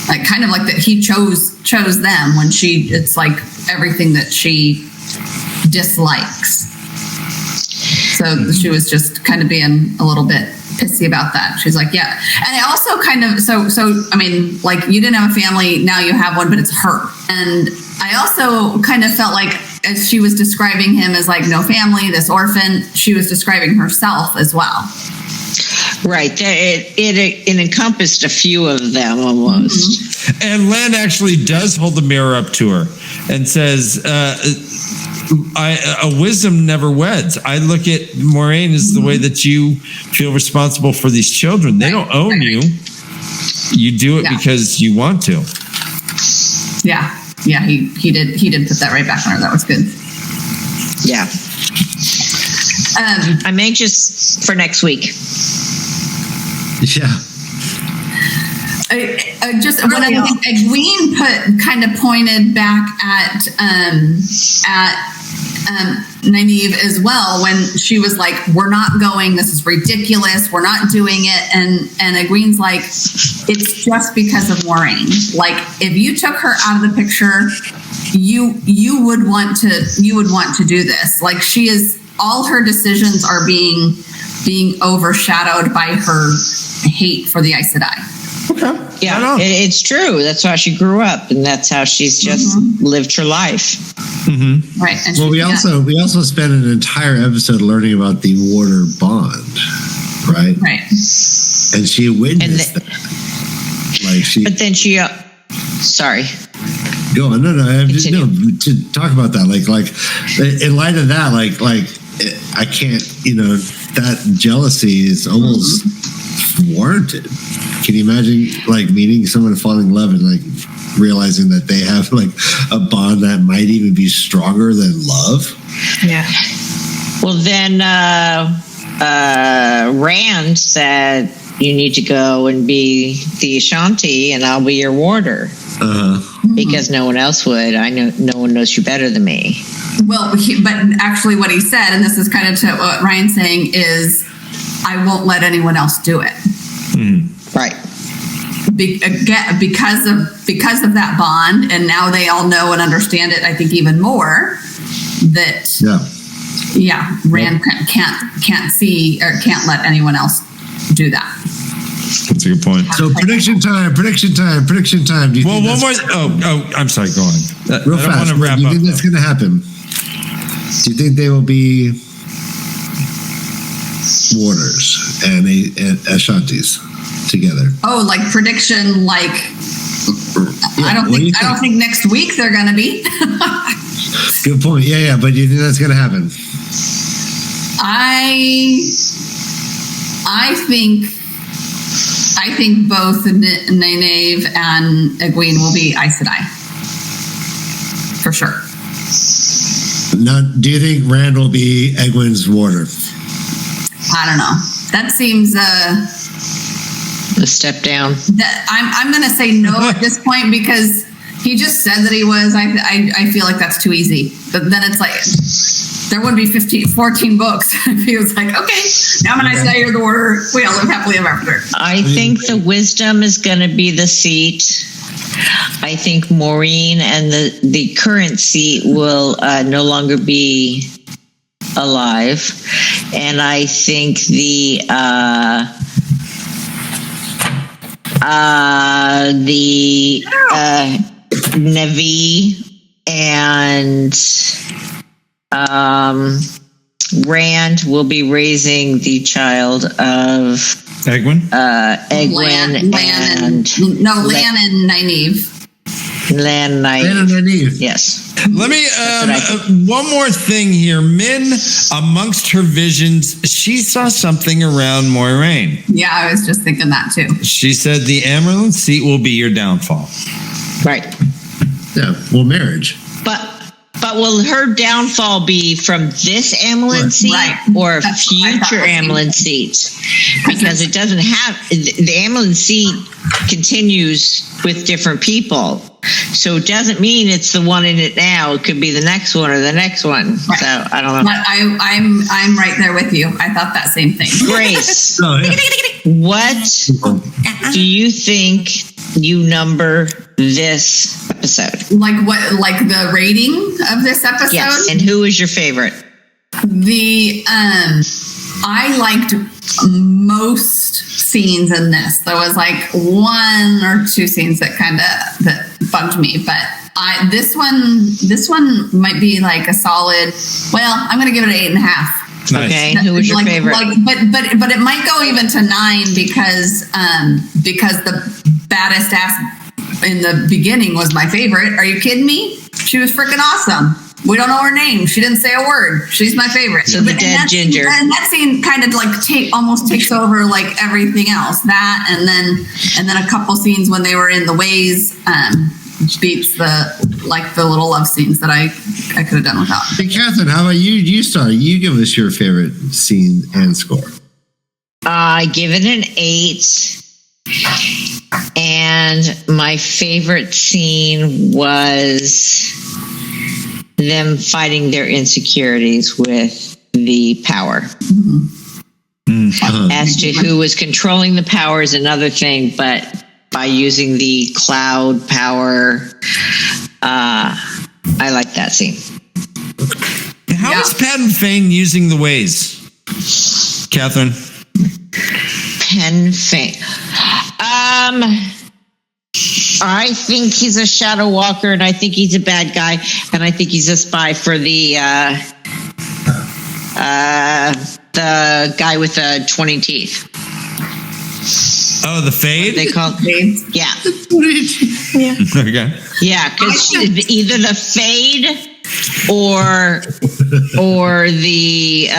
like, kind of like that he chose them when it's like everything that she dislikes. So she was just kind of being a little bit pissy about that. She's like, yeah. And it also kind of, so I mean, like, you didn't have a family, now you have one, but it's her. And I also kind of felt like, as she was describing him as, like, no family, this orphan, she was describing herself as well. Right. It encompassed a few of them almost. Mm-hmm. And Land actually does hold the mirror up to her and says, a wisdom never weds. I look at Moraine as the way that you feel responsible for these children. They don't own you. You do it because you want to. Yeah. Yeah, he did put that right back on her. That was good. Yeah. I'm anxious for next week. Yeah. When Egwene pointed back at Nynaeve as well, when she was like, we're not going, this is ridiculous, we're not doing it, and Egwene's like, it's just because of Moraine. Like, if you took her out of the picture, you would want to do this. Like, she is, all her decisions are being overshadowed by her hate for the Aes Sedai. Okay. Yeah, it's true. That's how she grew up, and that's how she's just lived her life. Mm-hmm. Right. And well, we also spent an entire episode learning about the warder bond, right? Right. And she witnessed that. Like, but then she. Sorry. Go on. No. To talk about that, like in light of that, like I can't, that jealousy is almost warranted. Can you imagine like meeting someone, falling in love, and like realizing that they have like a bond that might even be stronger than love? Yeah. Well, then Rand said, you need to go and be the Ashanti and I'll be your warder. Because no one else would. I know no one knows you better than me. Well, but actually what he said, and this is kind of to what Ryan's saying, is I won't let anyone else do it. Right. Because of that bond, and now they all know and understand it, I think even more, that Rand can't see or can't let anyone else do that. That's a good point. So prediction time. Do you Well, think one more. I'm sorry. Go on. Real I fast. want to wrap do you up. think that's going to happen? Do you think they will be warders and Ashantis together? Oh, like prediction, like I don't think next week they're going to be. Good point. Yeah. But do you think that's going to happen? I think both Nynaeve and Egwene will be Aes Sedai. For sure. Now, do you think Rand will be Egwene's warder? I don't know. That seems a step down. That I'm going to say no at this point because he just said that he was. I feel like that's too easy. But then it's like there wouldn't be 14 books if he was like, okay, now I'm going to say you're the warder. We all live happily ever after. I think the wisdom is going to be the seat. I think Maureen and the current seat will no longer be alive. And I think the Nevi and Rand will be raising the child of Egwene? Egwene and Lan and Nynaeve. Lan and Nynaeve. Yes. Let me one more thing here. Min, amongst her visions, she saw something around Moiraine. Yeah, I was just thinking that too. She said the Amerlin seat will be your downfall. Right. Yeah. Well, marriage. But will her downfall be from this Amelin seat or future Amelin seats? Because it doesn't have the Amelin seat continues with different people, so it doesn't mean it's the one in it now. It could be the next one or the next one. Right. So I don't know. But I'm right there with you. I thought that same thing. Grace, what do you think you number this episode? Like what? Like the rating of this episode? Yes. And who is your favorite? I liked most scenes in this. There was like one or two scenes that that bugged me, but this one might be like a solid. Well, I'm going to give it an 8.5. Nice. Okay, who was your favorite? But it might go even to 9 because the baddest ass in the beginning was my favorite. Are you kidding me? She was freaking awesome. We don't know her name. She didn't say a word. She's my favorite. So the dead ginger. And that scene kind of like almost takes over like everything else. That and then a couple scenes when they were in the ways beats the little love scenes that I could have done without. Hey, Catherine, how about you? You start. You give us your favorite scene and score. I give it an 8. And my favorite scene was them fighting their insecurities with the power. As to who was controlling the power is another thing, but by using the cloud power, I like that scene. How is Pen Fane using the ways, Catherine? Pen Fane. I think he's a shadow walker, and I think he's a bad guy, and I think he's a spy for the guy with the 20 teeth. Oh, the Fade? They call it, yeah. Okay. Yeah, because either the Fade or the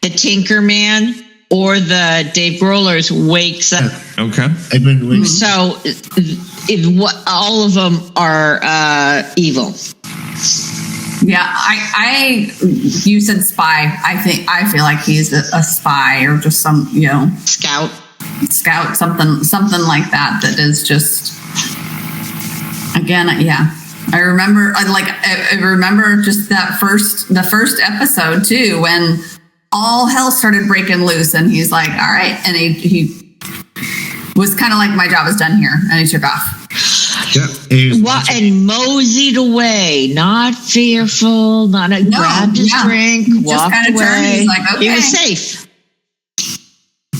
the Tinker Man or the Dave Grohlers wakes up. Okay. Edmund Wing. So all of them are evil. Yeah, you said spy. I feel like he's a spy or just some, Scout, something like that is just, again, yeah. I remember just the first episode too, when all hell started breaking loose, and he's like, all right, and he was kind of like, my job is done here, and he took off. Yeah, and moseyed away, not fearful, grabbed his drink, walked away. He's like, okay. He was safe.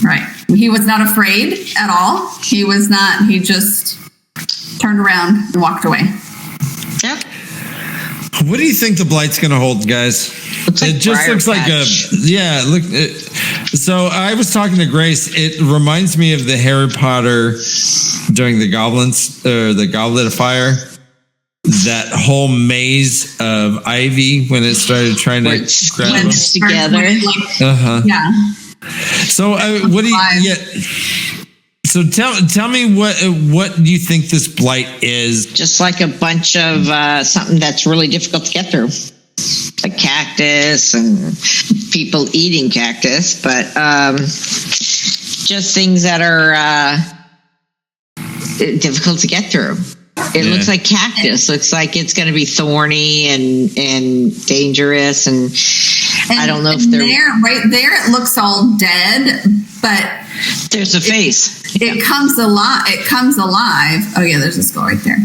Right. He was not afraid at all. He just turned around and walked away. Yep. What do you think the blight's going to hold, guys? It just looks like look. So I was talking to Grace. It reminds me of the Harry Potter during the goblins, or the Goblet of Fire. That whole maze of ivy when it started trying to grab them together. Yeah. So what do you? Yeah. So tell me what do you think this blight is? Just like a bunch of something that's really difficult to get through, like cactus and people eating cactus, but just things that are difficult to get through. It looks like cactus. Looks like it's going to be thorny and dangerous, and I don't know if they're right there. It looks all dead, but there's a face. It comes alive. Oh yeah, there's a skull right there.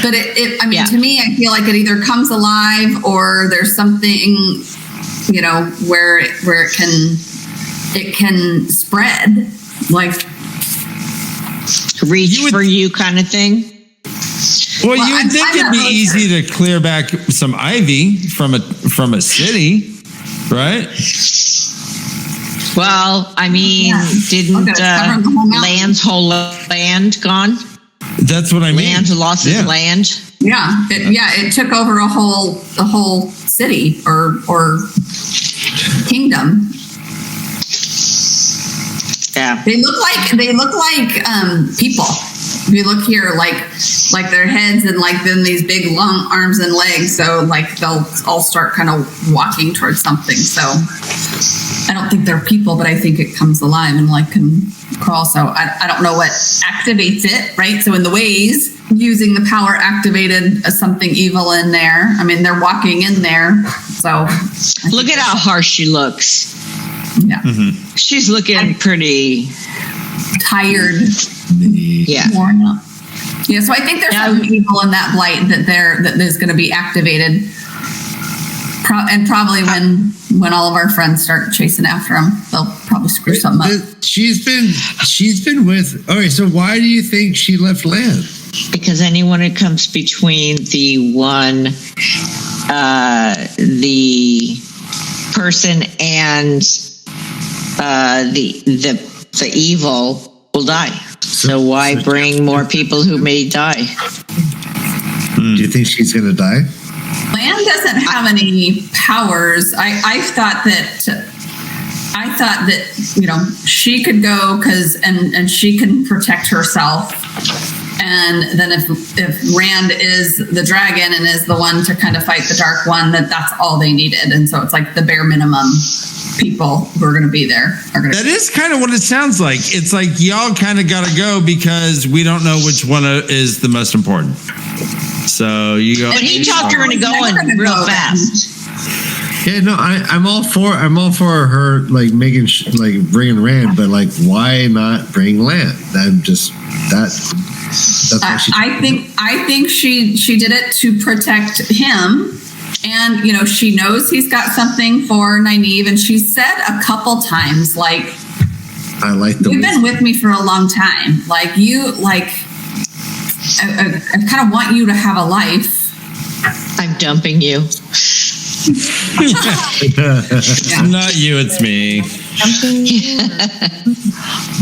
But to me, I feel like it either comes alive or there's something, where it can spread, like reach for you kind of thing. Well, you would think it'd be easy to clear back some ivy from a city, right? Well, I mean, didn't Land's whole land gone? That's what I mean. Land lost his land. Yeah, it took over a whole city or kingdom. Yeah, they look like people. If you look here, like their heads and then these big long arms and legs, so they'll all start kind of walking towards something. So I don't think they're people, but I think it comes alive and can crawl. So I don't know what activates it, right? So in the ways, using the power activated something evil in there. I mean, they're walking in there. So look at how harsh she looks. Yeah, she's looking pretty tired. Yeah. Yeah, so I think there's something evil in that blight that is going to be activated, and probably when all of our friends start chasing after them, they'll probably screw something up. She's been with. All right, so why do you think she left land? Because anyone who comes between the person and the evil will die. So why bring more people who may die? Do you think she's going to die? Land doesn't have any powers. I thought that she could go and she can protect herself. And then if Rand is the dragon and is the one to kind of fight the Dark One, that's all they needed. And so it's like the bare minimum people who are going to be there are going to. That is kind of what it sounds like. It's like y'all kind of got to go because we don't know which one is the most important. So you go. And he talked her into going real fast. Yeah, no, I'm all for her making bringing Rand, but why not bring Land? That's I think she did it to protect him, and she knows he's got something for Nynaeve, and she said a couple times I you've been with me for a long time, I kind of want you to have a life. I'm dumping you. Not you, it's me.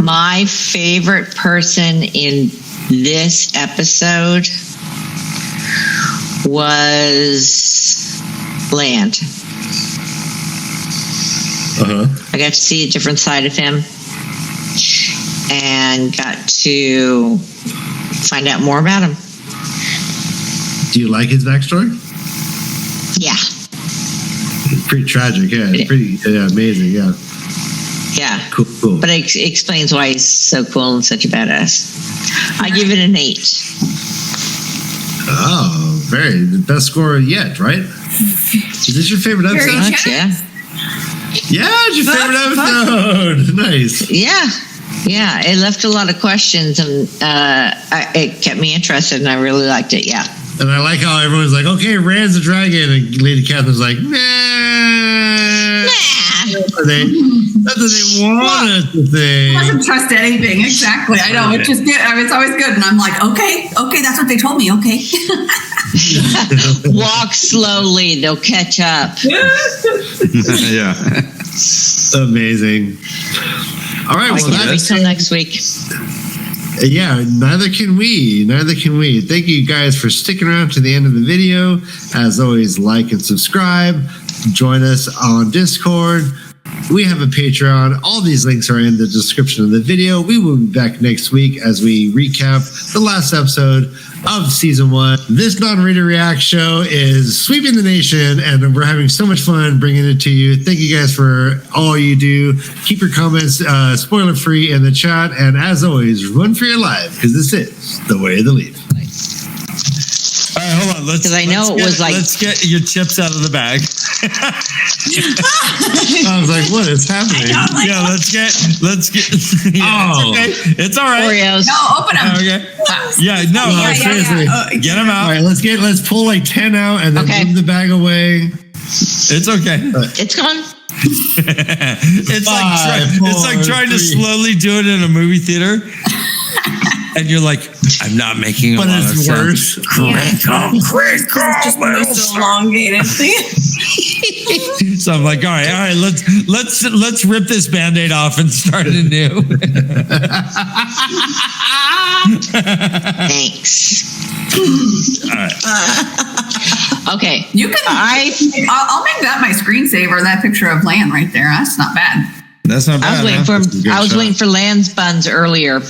My favorite person in this episode was Land. I got to see a different side of him and got to find out more about him. Do you like his backstory? Yeah. It's pretty tragic, yeah. It's pretty amazing, yeah. Yeah. Cool. But it explains why he's so cool and such a badass. I give it an 8. Oh, the best score yet, right? Is this your favorite episode? Very much, yeah. Yeah, it's your favorite episode. Nice. Yeah. Yeah, it left a lot of questions and it kept me interested and I really liked it, yeah. And I like how everyone's like, okay, Rand's a dragon. And Lady Catherine's like, nah. That's what they want us to think. Doesn't trust anything. Exactly. I know. It's just good. I mean, it's always good. And I'm like, okay, that's what they told me. Okay. Walk slowly. They'll catch up. Yeah. Amazing. All right. Well, can't wait till next week. Yeah, neither can we. Thank you guys for sticking around to the end of the video. As always, like and subscribe. Join us on Discord. We have a Patreon. All these links are in the description of the video. We will be back next week as we recap the last episode of Season 1. This non-reader react show is sweeping the nation, and we're having so much fun bringing it to you. Thank you guys for all you do. Keep your comments spoiler-free in the chat, and as always, run for your life, because this is the way of the leaf. All right, hold on. Let's get your chips out of the bag. I was like, what is happening? Yeah, let's get. It's all right. Oreos. No, open them. Okay. Yeah, no, seriously. Get them out. All right, let's pull like 10 out and then move the bag away. It's okay. It's gone. It's like trying to slowly do it in a movie theater. And you're like, I'm not making a lot of sense. But it's worse. Crinkle. Just the most elongated thing. So I'm like, all right, let's rip this Band-Aid off and start anew. Thanks. All right. Okay. You can. I'll make that my screensaver. That picture of Lan right there. That's not bad. That's not bad. I was waiting for Lan's buns earlier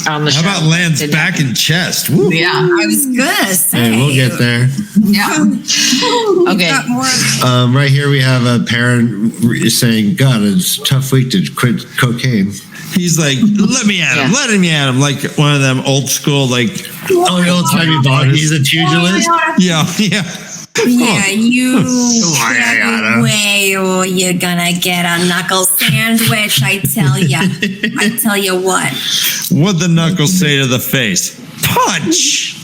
on the show. How about Lan's back and chest? Woo. Yeah. I was gonna say. Hey, we'll get there. Yeah. Okay. Right here we have a parent saying, God, it's a tough week to quit cocaine. He's like, let me at him. Let me at him. Like one of them old school, like, the old timey boxers. He's a pugilist. Yeah. Yeah, you get away or you're gonna get a knuckle sandwich, I tell ya. I tell you what. What'd the knuckles say to the face? Punch!